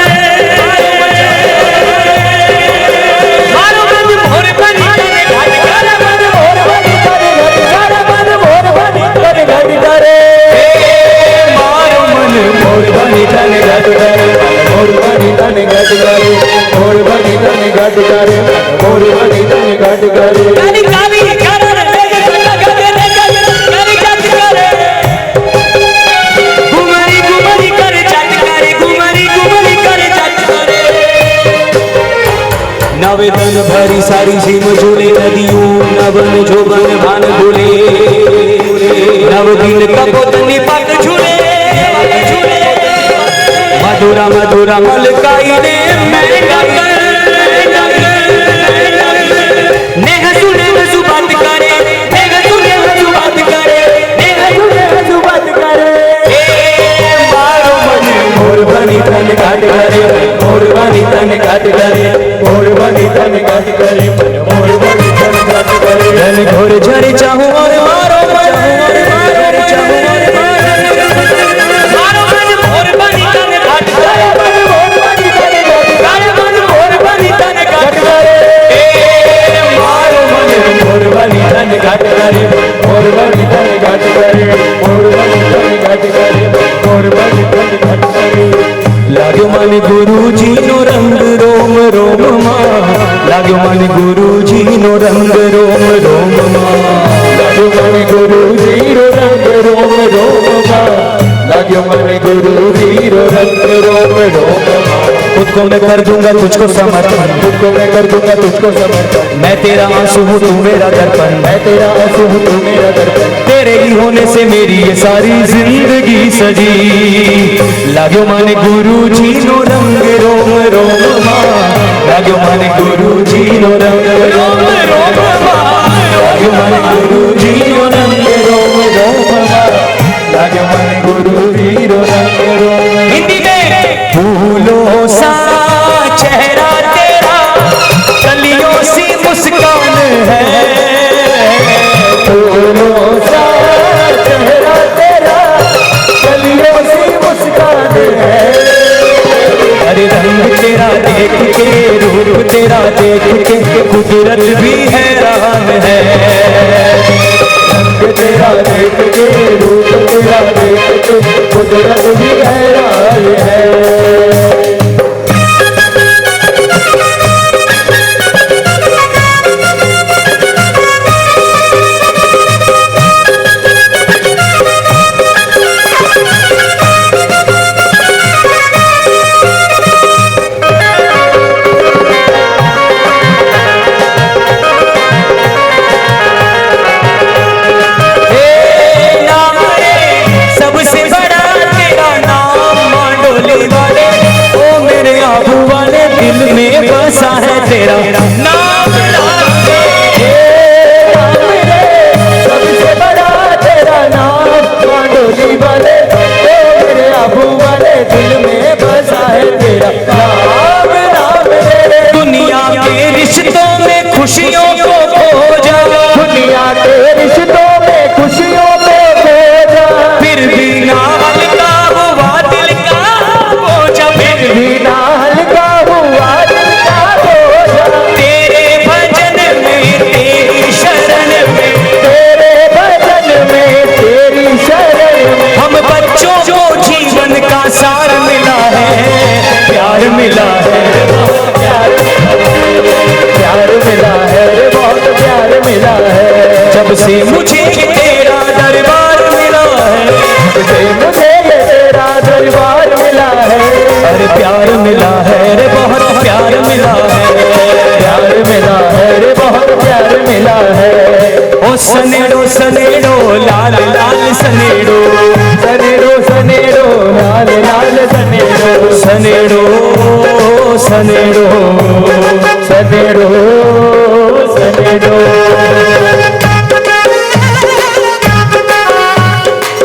नवेदन भरी सारी सीम झूले नदियों नवन जोबन भान भूले नव दिन कपोतनी पग झूले मधुरा मधुरा मलकाई ने मैं गाकर नेह सुने हसु बात करे नेह सुने हसु बात करे नेह सुने हसु बात करे ए मारो मन मोर बनी तन काट करे मोर बनी तन काट करे मोर बनी तन काट करे मोर बनी तन काट करे धन घोर झर चाहूं और मारो मन और मारो चाहूं और मारो मन मोर बनी तन काट करे मोर बनी तन काट करे मोर बनी तन काट करे ए मारो मन मोर बनी तन काट करे मोर बनी तन काट करे मोर बनी तन काट करे मोर बनी तन काट करे लाग्यो मन गुरु जी नो रंग रोम रोम मां लाग्यो मन गुरु जी नो रंग रोम रोम मां लाग्यो मन गुरु जी रो रंग रोम रोम मां लाग्यो मन गुरु जी रो रंग रोम रोम मां खुद को मैं कर दूंगा तुझको समर्पण खुद को मैं कर दूंगा तुझको समर्पण मैं तेरा आंसू हूँ तू मेरा दर्पण मैं तेरा आंसू हूँ तू मेरा दर्पण तेरे ही होने से मेरी ये सारी जिंदगी सजी लाग्यो मन गुरु जी नो रंग रोम रोम मां लाग्यो मन गुरु जी नो रंग रोम रोम मां लाग्यो मन गुरु जी नो रंग रोम रोम मां लाग्यो मन गुरु जी नो रंग रोम। हिंदी में फूलों सा चेहरा तेरा कलियों सी मुस्कान है फूलों सा चेहरा तेरा कलियों सी मुस्कान है। अरे रंग तेरा देख के रूप तेरा देख के कुदरत भी हैरान है रंग तेरा देख के रूप तेरा देख के कुदरत भी हैरान है। तेरा नाम सबसे बड़ा तेरा नाम मांडोली वाले तेरे आबू वाले दिल में बसा है तेरा नाम नाम तेरे। दुनिया के रिश्तों में खुशियों को खो जा दुनिया के रिश्तों में खुशियों को खो जा फिर भी ना हल्का हुआ दिल का बोझा फिर भी ना हल्का हुआ दिल का बोझा तेरे भजन में तेरी शरण में तेरे भजन में तेरी शरण में हम बच्चों को जीवन का सार मिला है प्यार मिला है प्यार मिला है रे बहुत प्यार मिला है। जब से मुझे तेरा दरबार मिला है जब से मुझे ये तेरा दरबार मिला है। अरे प्यार मिला है रे बहुत प्यार मिला है प्यार मिला है रे बहुत प्यार मिला है। ओ सनेड़ो सनेड़ो लाल लाल सनेड़ो सनेड़ो सनेड़ो लाल लाल सनेड़ो सनेड़ो सनेड़ो सनेड़ो सनेड़ो।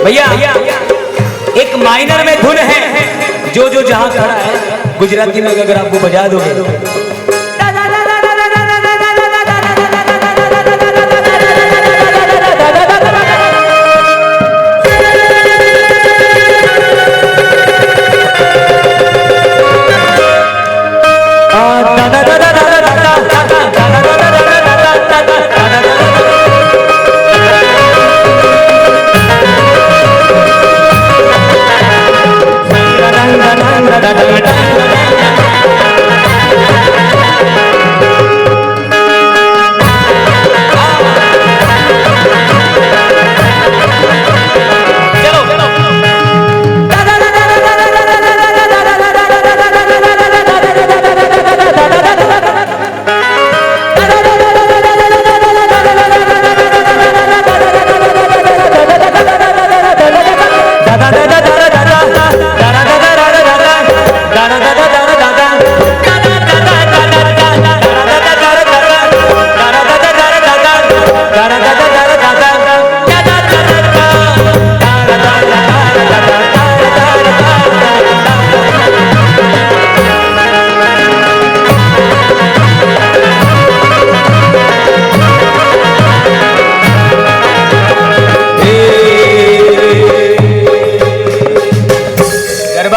भैया एक माइनर में धुन है, जो जहां खड़ा है गुजराती में अगर आपको बजा दोगे।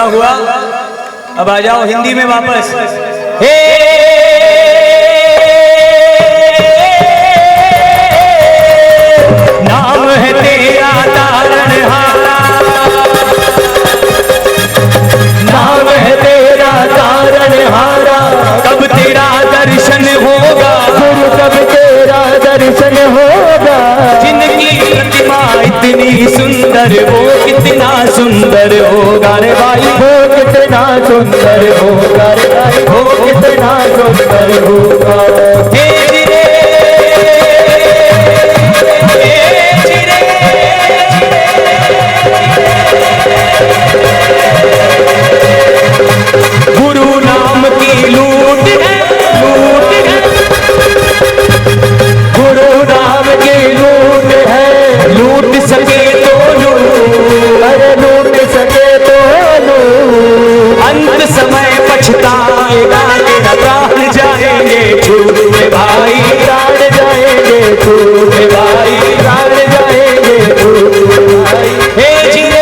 हुआ, अब आ जाओ हिंदी में वापस। हे नाम है तेरा तारणहारा, नाम है तेरा तारणहारा, कब तेरा दर्शन होगा गुरु, कब तेरा दर्शन होगा। जिनकी प्रतिमा इतनी सुंदर वो कितना सुंदर होगा रे भाई, वो कितना सुंदर होगा रे भाई, वो कितना सुंदर होगा। हे जिरे गुरु नाम की लूट है, लूट है, गुरु नाम की लूट है, लूट सके तो लूट, अरे लूट सके तो लूट, अंत समय पछताएगा तेरा प्राण जाएंगे छूट भाई, प्राण जाएंगे छूट भाई, प्राण जाएंगे छूट भाई। हे जिरे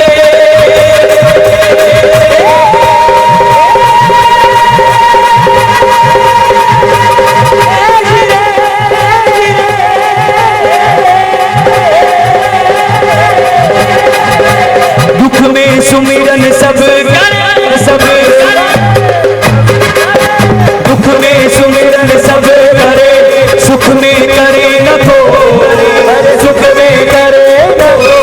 दुख में सुमिरन सब कर, सब दुख में सुमिरन सब करे, सुख में करे न को, अरे सुख में करे न को,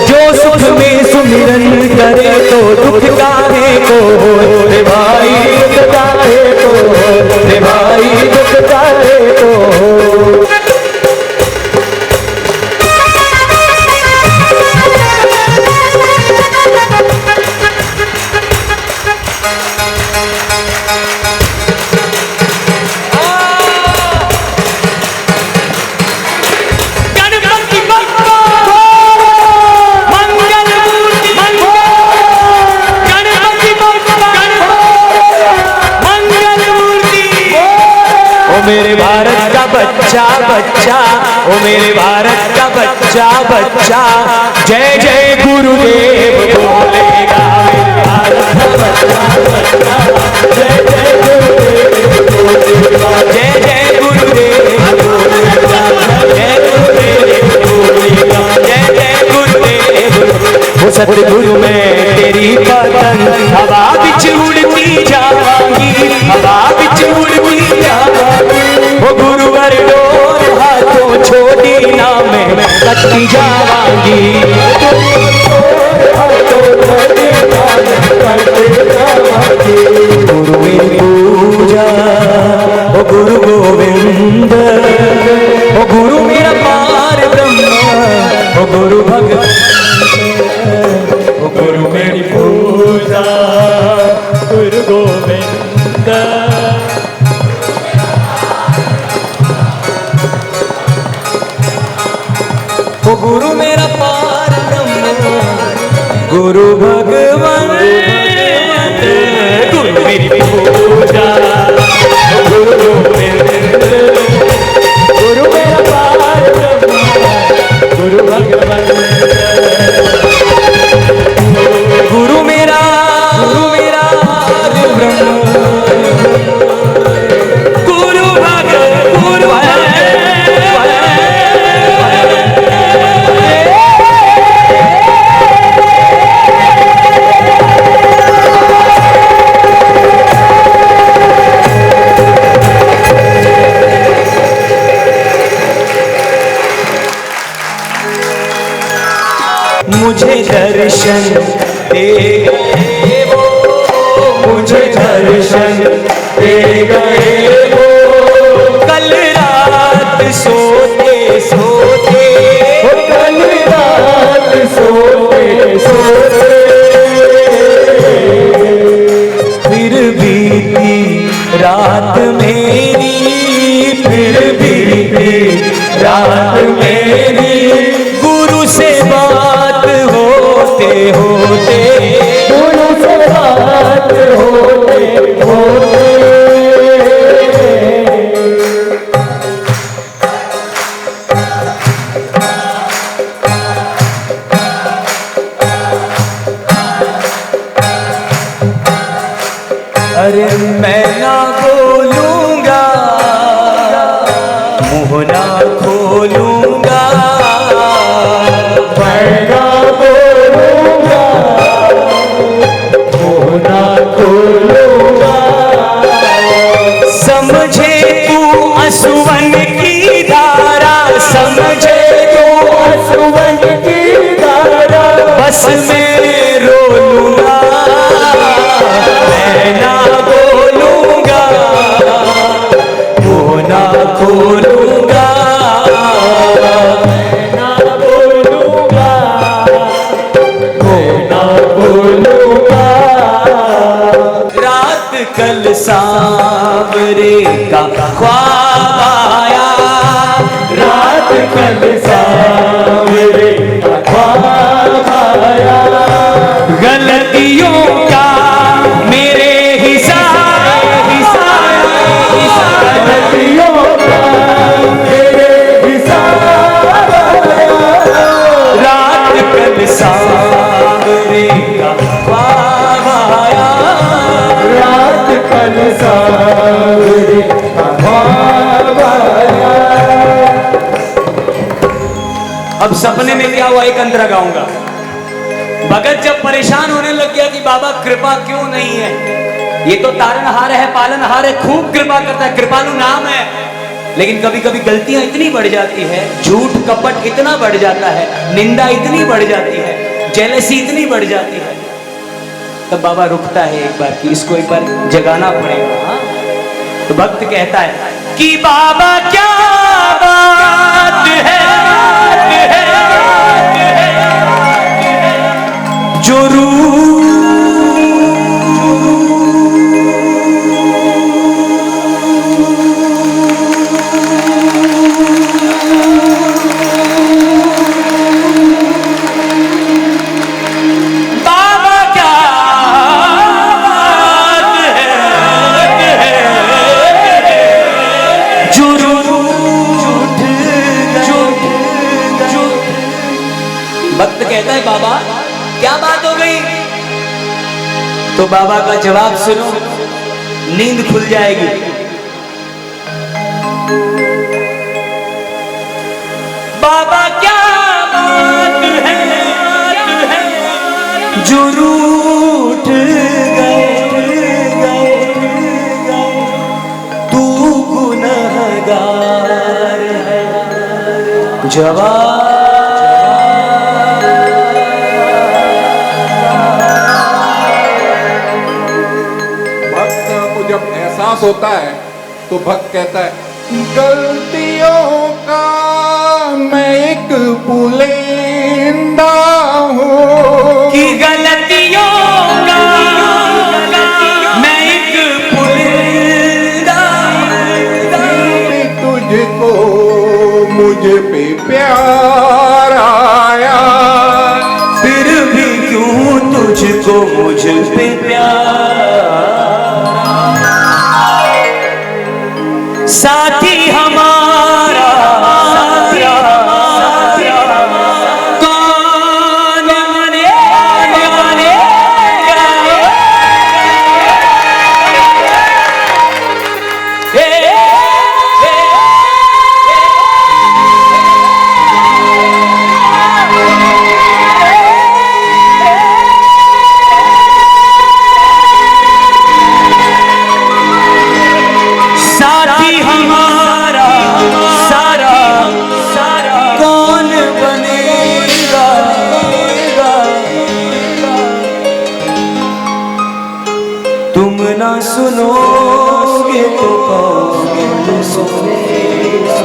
जो सुख में सुमिरन करे तो दुख काहे को रे भाई, दुख काहे को रे भाई, दुख काहे को। मेरे भारत का बच्चा बच्चा, ओ मेरे भारत का बच्चा बच्चा, जय जय गुरुदेव बोलेगा। मेरे भारत का बच्चा बच्चा, जय जय गुरुदेव बोलेगा, जय जय गुरुदेव बोलेगा, जय जय गुरुदेव। वो सतगुरु में तेरी पतंग हवा बिच उड़ती जावांगी, हवा बिच उड़ती जावांगी, वो गुरुवर डोर हाथों छोड़ी ना मैं कटती जावांगी, गुरु मेरी पूजा, वो गुरु गोविंद, वो गुरु मेरा पार ब्रह्म, वो गुरु भगवान, वो गुरु मेरी पूजा, गोविंद। वो गुरु मेरा पार ब्रह्म, गुरु भगवान, गुरु मेरी पूजा, गुरु गोविंद, गुरु मेरा पार ब्रह्म, गुरु भगवान, गुरु मेरा पार ब्रह्म, गुरु भगवान। मुझे दर्शन दे गए वो, मुझे दर्शन दे गए वो, कल रात सोते सोते, कल रात सोते सोते, फिर बीती रात मेरी, फिर बीती रात मेरी, गुरु से बात होते होते, गुरु से बात होते होते, अरे मैं ना बोलूंगा, मुँह ना खोलूंगा, मैं ना बोलूंगा, मुँह ना खोलूंगा, समझे तू असुवन की धारा, समझे तू सुवन की धारा, बस में रो लूंगा, मैं ना बोलूंगा, मुँह ना खोलूंगा, ना बोलूंगा, मैं ना बोलूंगा, रात कल सांवरे का ख्वाब आया, रात कल सांवरे का ख्वाब आया, गलतियों का मेरे गलतियों का मेरे हिसाब आया, रात कल सांवरे का ख्वाब आया, रात कल सांवरे का ख्वाब आया। अब सपने में क्या हुआ, एक अंतरा गाऊंगा। भगत जब परेशान होने लग गया कि बाबा कृपा क्यों नहीं है, ये तो तारनहार है, पालनहार है, खूब कृपा करता है, कृपालु नाम है, लेकिन कभी कभी गलतियां इतनी बढ़ जाती है, झूठ कपट इतना बढ़ जाता है, निंदा इतनी बढ़ जाती है, जेलसी इतनी बढ़ जाती है, तब बाबा रुकता है एक बार कि इसको एक बार जगाना पड़ेगा। हाँ? तो भक्त कहता है कि बाबा क्या बात है, जो बाबा क्या बात है, जो भक्त कहता है बाबा क्या बात हो गई, तो बाबा का जवाब सुनो, नींद खुल जाएगी। बाबा क्या बात है, जो रूठ गए, तू गुनहगार है, जवाब एहसास होता है तो भक्त कहता है, गलतियों का मैं एक पुलिंदा हूँ, कि गलतियों का मैं एक मुझ पे प्यार आया, फिर भी क्यों तुझको मुझ पे प्यार, साथी हमारा कौन बनेगा, साथी हमारा सारा सारा कौन बनेगा, तुम ना सुनोगे तो कौन सुनेगा,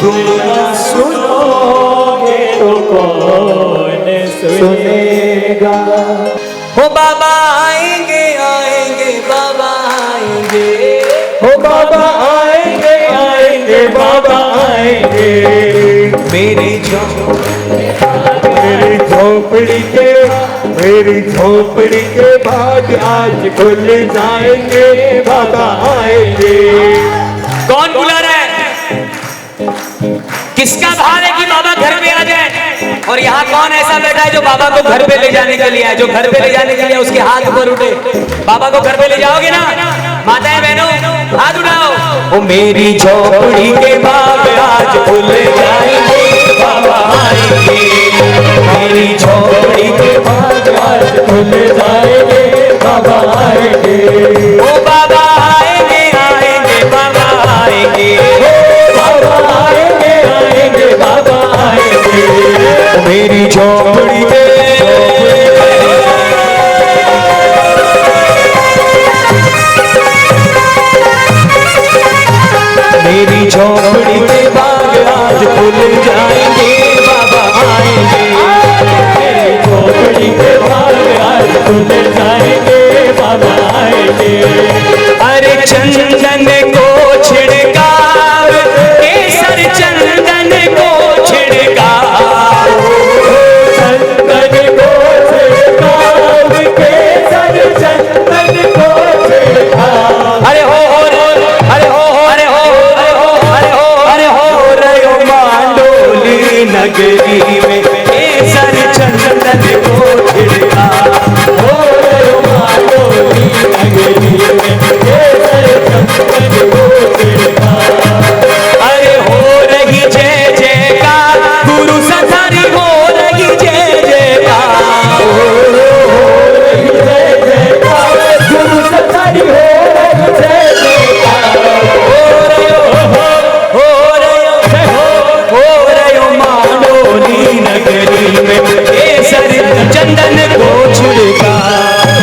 तुम ना सुनोगे तो कौन सुनेगा। हो बाबा आएंगे आएंगे बाबा आएंगे, ओ बाबा आएंगे आएंगे बाबा आएंगे, मेरी मेरी झोपड़ी के भाग आज खुल जाएंगे, बाबा आएंगे। कौन बुला रहा है? किसका भार है कि बाबा घर पे आ जाए? और यहाँ कौन ऐसा बैठा है जो बाबा को घर पे ले जाने के लिए है? जो घर पे ले जाने के लिए उसके हाथ ऊपर उठे। बाबा को घर पे ले जाओगे ना माताएं बहनों, हाथ उठाओ। ओ मेरी झोपड़ी के बाग आज खुल जाएंगे, बाबा आएंगे, मेरी झोपड़ी के बाग आज खुल जाएंगे, बाबा आएंगे। ओ बाबा आएंगे आएंगे बाबा आएंगे, बाबा आएंगे आएंगे बाबा आएंगे, मेरी झोपड़ी में मेरी झोपड़ी के बाग आज खुल जाएंगे, बाबा आएंगे, मेरी झोपड़ी के भाग आज खुल जाएंगे, बाबा आएंगे। अरे चंदन को छिड़काव केसर, चंदन को छिड़काव, चंदन को छिड़काव केसर, चंदन को छिड़काव। अरे हो अरे हो अरे हो अरे हो अरे हो रयो मांडोली नगरी में केसर चंदन को छिड़काव, हो रयो मांडोली नगरी में केसर चंदन को छिड़काव। अरे हो रही जय जयकार गुरु सतारी, हो रही जय जयकार, जय जयकार गुरु सतारी, हो रही जय जयकार। हो रयो मांडोली नगरी में केसर चंदन को छिड़काव,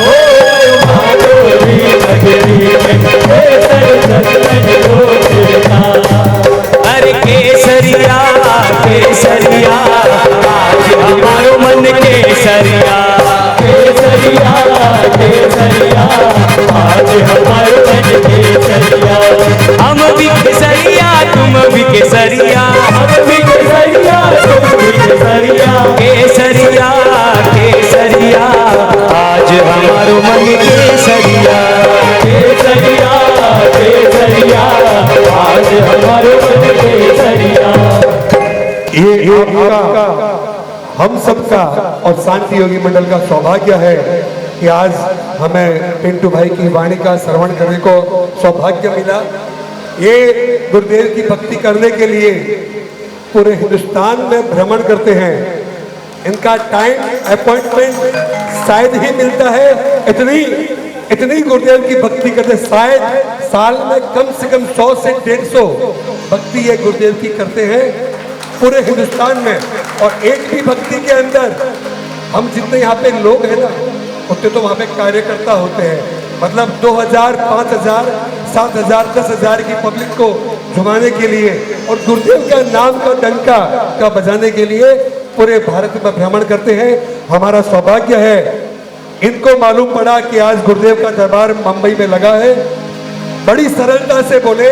हो रयो मांडोली नगरी में केसर चंदन को छिड़काव। अरे केसरिया केसरिया आज हमारो मन केसरिया, केसरिया केसरिया आज हमारे मन केसरिया। हम भी केसरिया तुम भी केसरिया, हम भी केसरिया तुम भी केसरिया। केसरिया केसरिया आज हमारो मन केसरिया, केसरिया केसरिया आज हमारे मन केसरिया। ये आपका हम सबका और शांति योगी मंडल का सौभाग्य है कि आज हमें पिंटू भाई की वाणी का श्रवण करने को सौभाग्य मिला। ये गुरुदेव की भक्ति करने के लिए पूरे हिंदुस्तान में भ्रमण करते हैं। इनका टाइम अपॉइंटमेंट शायद ही मिलता है, इतनी गुरुदेव की भक्ति करते, शायद साल में कम से कम 100 से 150 भक्ति ये गुरुदेव की करते हैं पूरे हिंदुस्तान में। और एक भी भक्ति के अंदर हम जितने यहाँ पे लोग हैं ना, उतने तो वहाँ पे कार्यकर्ता होते हैं। मतलब 2000, 5000, 7000, 10,000 की पब्लिक को झुमाने के लिए और गुरुदेव का नाम का डंका का बजाने के लिए पूरे भारत में भ्रमण करते हैं। हमारा सौभाग्य है, इनको मालूम पड़ा कि आज गुरुदेव का दरबार मुंबई में लगा है, बड़ी सरलता से बोले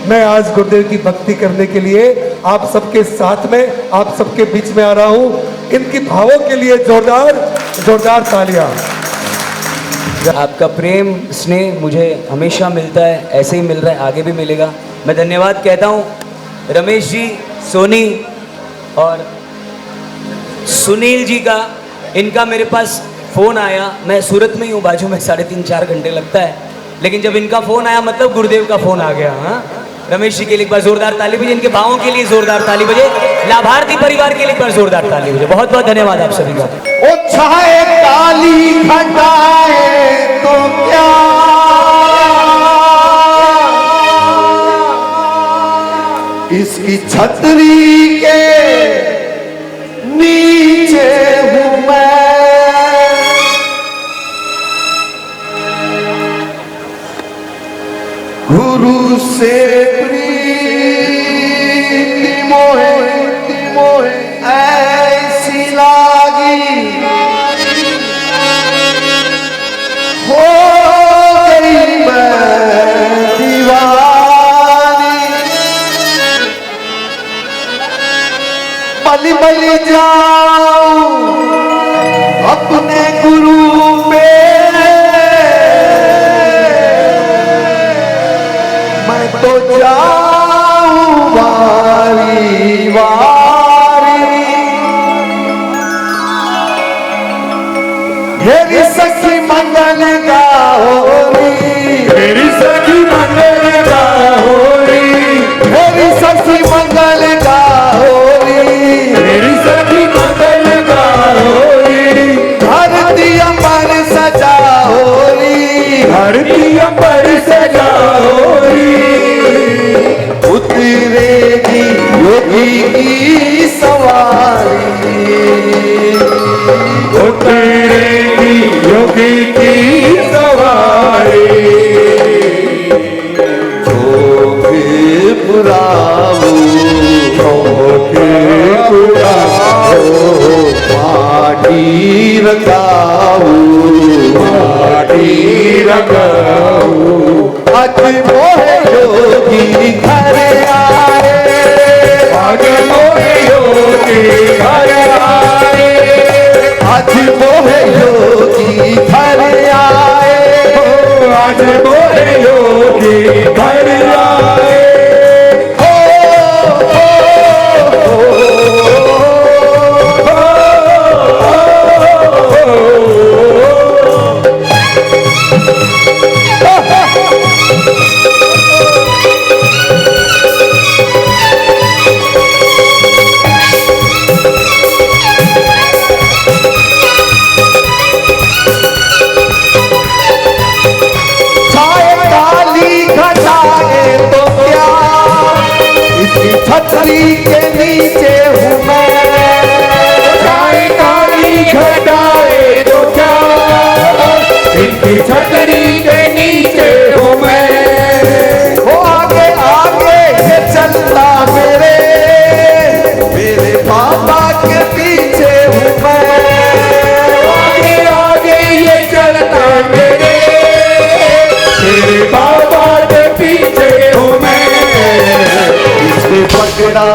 मैं आज गुरुदेव की भक्ति करने के लिए आप सबके साथ में, आप सबके बीच में आ रहा हूं। इनकी भावों के लिए जोरदार तालियां। आपका प्रेम स्नेह मुझे हमेशा मिलता है, ऐसे ही मिल रहा है, आगे भी मिलेगा। मैं धन्यवाद कहता हूँ रमेश जी, सोनी और सुनील जी का। इनका मेरे पास फ़ोन आया, मैं सूरत में ही हूँ, बाजू में 3.5-4 घंटे लगता है, लेकिन जब इनका फ़ोन आया मतलब गुरुदेव का फ़ोन आ गया। हाँ, रमेश जी के लिए एक बार जोरदार ताली बजे, इनके भावों के लिए जोरदार ताली बजे, लाभार्थी परिवार के लिए एक बार जोरदार ताली बजे। बहुत बहुत धन्यवाद आप सभी का। ओ छाए काली घटाए तो क्या, इसकी छतरी के नीचे हूं मैं, गुरु से प्रीति मोहे ऐसी लागी, हो गई मैं दीवानी, बलि बलि जाऊं अपने गुरु पे, मैं तो जाऊं वारी वारी, मेरी सखी मंगल गाओरी, मेरी सखी मंगल गाओरी, मेरी सखी मंगल गाओरी, मेरी सखी मंगल गाओरी, धरती अंबर सजाओरी, धरती अंबर सजाओरी, उतरेगी योगी की सवारी, उतरेगी योगी की सवारी, चोखे पुराओ, चोखे पुराओ, माटी रंगाओ, माटी रंगाओ, आज मोहे योगी घर आए, आज मोहे योगी घर आए, आज मोहे योगी घर आए, आज मोहे योगी घर आए, छतरी के नीचे हूँ मैं, चाहे काली घटाए तो क्या, इनकी छतरी के नीचे हूँ मैं, वो आगे आगे ये चलता मेरे बाबा के पीछे हूँ मैं, आगे आगे ये चलता मेरे बाबा के पीछे हूँ मैं, इसने पकड़ा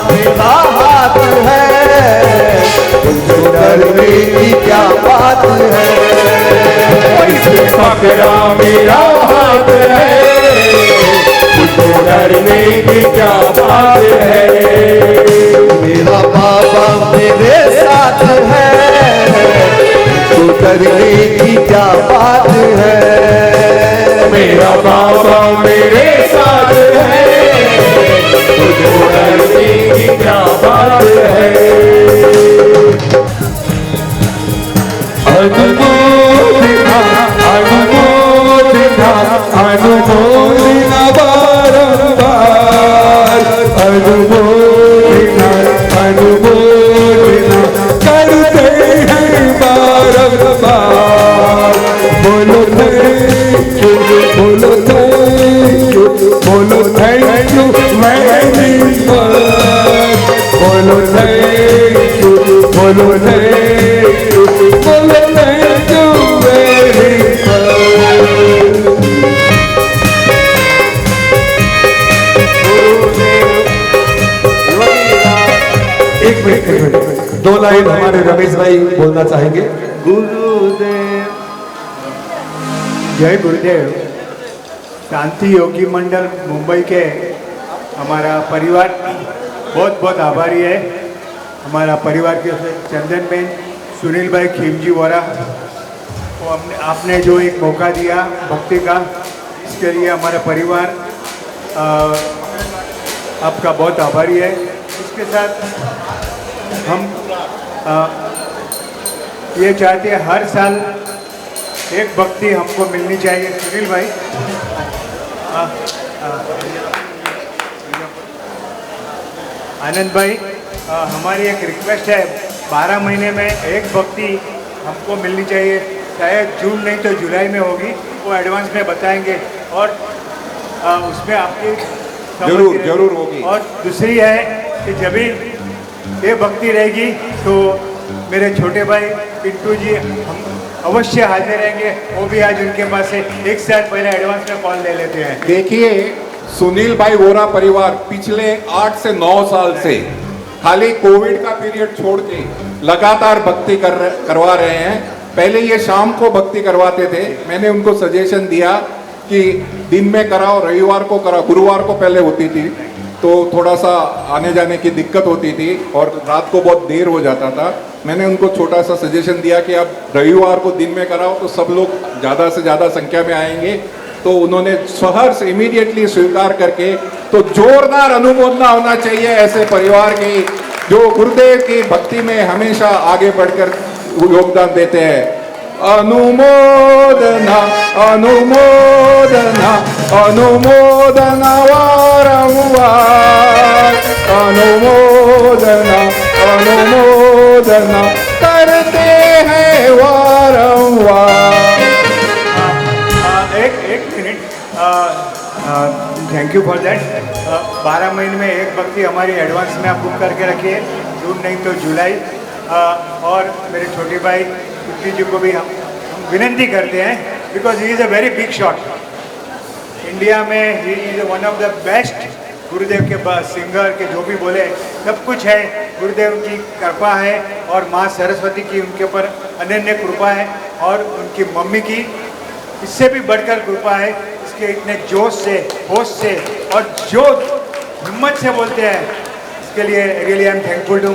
मेरा हाथ है, तुझको डरने की क्या बात है, इसने पकड़ा मेरा हाथ है, तुझको डरने की क्या बात है, मेरा बाबा मेरे साथ है, तुझको डरने की क्या बात है, मेरा बाबा मेरे साथ है, तुझको डरने की क्या बात है, अनुमोदिना अनुमोदिना अनुमोदिना बारंबार, अनुमोदिना अनुमोदिना करते हैं बारंबार, बोलो थैंक यू, बोलो थैंक यू, बोलो थैंक यू वेरी मच, बोलो थैंक यू, बोलो थैंक यू, बोलो thank you very much. Line हमारे रमेश भाई बोलना चाहेंगे। गुरुदेव, जय गुरुदेव। शांति योगी मंडल मुंबई के हमारा परिवार बहुत बहुत आभारी है। हमारा परिवार के चंदन बेन, सुनील भाई, खीमजी वोरा को आपने जो एक मौका दिया भक्ति का, इसके लिए हमारा परिवार आपका बहुत आभारी है। इसके साथ हम ये चाहते हैं हर साल एक भक्ति हमको मिलनी चाहिए। सुनील भाई, आनंद भाई, हमारी एक रिक्वेस्ट है, 12 महीने में एक भक्ति हमको मिलनी चाहिए। शायद जून नहीं तो जुलाई में होगी, वो एडवांस में बताएंगे और उसमें आपकी जरूर होगी। और दूसरी है कि जब भी ये भक्ति रहेगी तो मेरे छोटे भाई पिंटू जी हम अवश्य हाजिर रहेंगे। वो भी आज उनके पास से एक साल पहले एडवांस में कॉल ले लेते हैं। देखिए, सुनील भाई वोरा परिवार पिछले 8 से 9 साल से खाली कोविड का पीरियड छोड़ के लगातार भक्ति करवा रहे हैं। पहले ये शाम को भक्ति करवाते थे। मैंने उनको सजेशन दिया कि दिन में कराओ, रविवार को कराओ। गुरुवार को पहले होती थी तो थोड़ा सा आने जाने की दिक्कत होती थी और रात को बहुत देर हो जाता था। मैंने उनको छोटा सा सजेशन दिया कि आप रविवार को दिन में कराओ तो सब लोग ज़्यादा से ज़्यादा संख्या में आएंगे। तो उन्होंने सहर्ष इमीडिएटली स्वीकार करके, तो जोरदार अनुमोदना होना चाहिए ऐसे परिवार की जो गुरुदेव की भक्ति में हमेशा आगे बढ़कर योगदान देते हैं। अनुमोदना अनुमोदना अनुमोदना वारंवार, अनुमोदना अनुमोदना करते हैं वारंवार। एक minute, thank you for that. 12 महीने में एक भक्ति हमारी एडवांस में आप बुक करके रखिए, जून नहीं तो जुलाई। और मेरे छोटे भाई कुट्टी जी को भी हम विनती करते हैं, because he is a very big shot India में। He is one of the best. Gurudev के सिंगर के जो भी बोले सब कुछ है, गुरुदेव की कृपा है और माँ सरस्वती की उनके ऊपर अनन्य कृपा है और उनकी मम्मी की इससे भी बढ़कर कृपा है। इसके इतने जोश से, होश से और जो हिम्मत से बोलते हैं, इसके लिए really I am thankful to.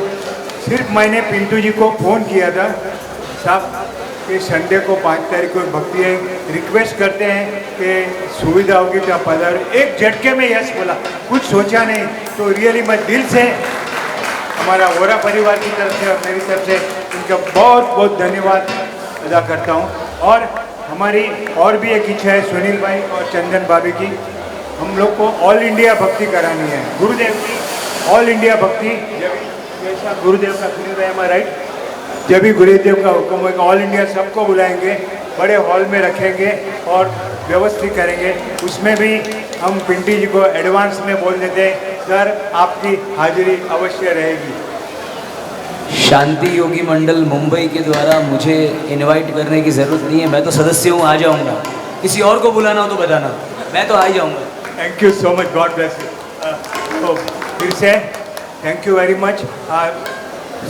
सिर्फ मैंने पिंटू जी को फ़ोन किया था, साहब कि संडे को 5 तारीख को भक्ति है, रिक्वेस्ट करते हैं कि सुविधा होगी तो आप पधार। एक झटके में यस बोला, कुछ सोचा नहीं। तो रियली मैं दिल से हमारा वोरा परिवार की तरफ से और मेरी तरफ से उनका बहुत बहुत धन्यवाद अदा करता हूँ। और हमारी और भी एक इच्छा है सुनील भाई और चंदन भाभी की, हम लोग को ऑल इंडिया भक्ति करानी है, गुरुदेव की ऑल इंडिया भक्ति। जैसा गुरुदेव का, सुनील भाई हमारा राइट, जब भी गुरुदेव का हुक्म होगा ऑल इंडिया सबको बुलाएंगे, बड़े हॉल में रखेंगे और व्यवस्थित करेंगे। उसमें भी हम पिंटी जी को एडवांस में बोल देते हैं, सर आपकी हाजिरी अवश्य रहेगी। शांति योगी मंडल मुंबई के द्वारा मुझे इनवाइट करने की ज़रूरत नहीं है, मैं तो सदस्य हूँ, आ जाऊँगा। किसी और को बुलाना हो तो बताना, मैं तो आ ही जाऊँगा। Thank you so much, God bless you. तो फिर से थैंक यू वेरी मच।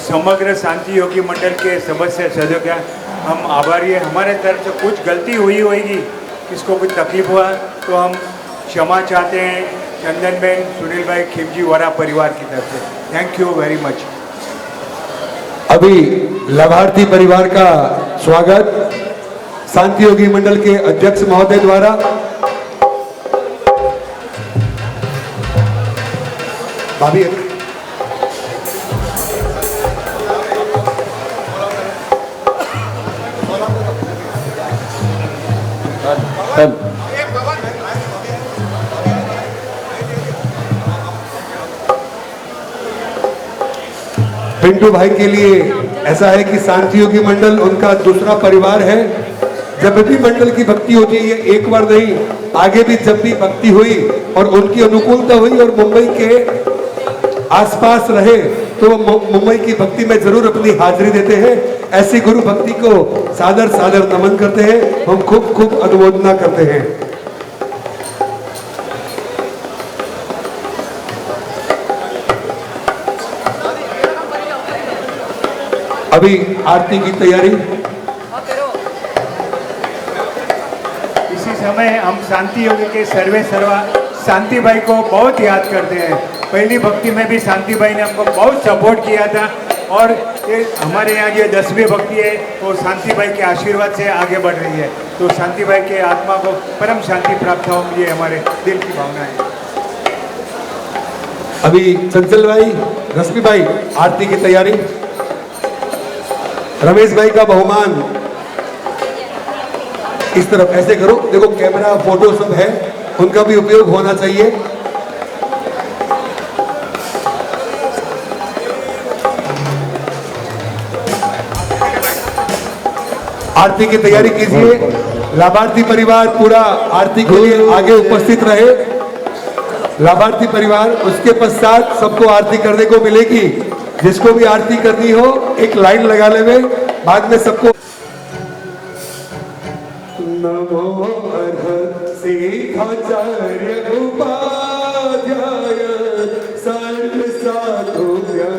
समग्र शांति योगी मंडल के सदस्य सदस्य हम आभारी है। हमारे तरफ से कुछ गलती हुई होगी, किसको कुछ तकलीफ हुआ तो हम क्षमा चाहते हैं चंदन बेन, सुनील भाई, खिमजी वोरा परिवार की तरफ से। Thank you very much. अभी लाभार्थी परिवार का स्वागत शांति योगी मंडल के अध्यक्ष महोदय द्वारा। भाभी पिंटू भाई के लिए ऐसा है कि शांति योगी मंडल उनका दूसरा परिवार है। जब भी मंडल की भक्ति होती है, ये एक बार नहीं, आगे भी जब भी भक्ति हुई और उनकी अनुकूलता हुई और मुंबई के आसपास रहे तो वो मुंबई की भक्ति में जरूर अपनी हाजिरी देते हैं। ऐसी गुरु भक्ति को सादर सादर नमन करते हैं, हम खूब खूब अनुमोदना करते हैं। अभी आरती की तैयारी। इसी समय हम शांति योगी के सर्वे सर्वा शांति भाई को बहुत याद करते हैं। पहली भक्ति में भी शांति भाई ने हमको बहुत सपोर्ट किया था और ये हमारे यहाँ जो 10वीं भक्ति है वो शांति भाई के आशीर्वाद से आगे बढ़ रही है। तो शांति भाई के आत्मा को परम शांति प्राप्त हो, ये हमारे दिल की भावना है। अभी चंचल भाई, रश्मि भाई, आरती की तैयारी। रमेश भाई का बहुमान इस तरफ ऐसे करो, देखो कैमरा फोटो सब है, उनका भी उपयोग होना चाहिए। आरती की तैयारी कीजिए। लाभार्थी परिवार पूरा आरती के लिए आगे उपस्थित रहे। लाभार्थी परिवार, उसके पश्चात सबको आरती करने को मिलेगी। जिसको भी आरती करनी हो एक लाइन लगा ले, बाद में सबको। नमो सिद्धाचार्य उपाध्याय सर्व साधुभ्यः।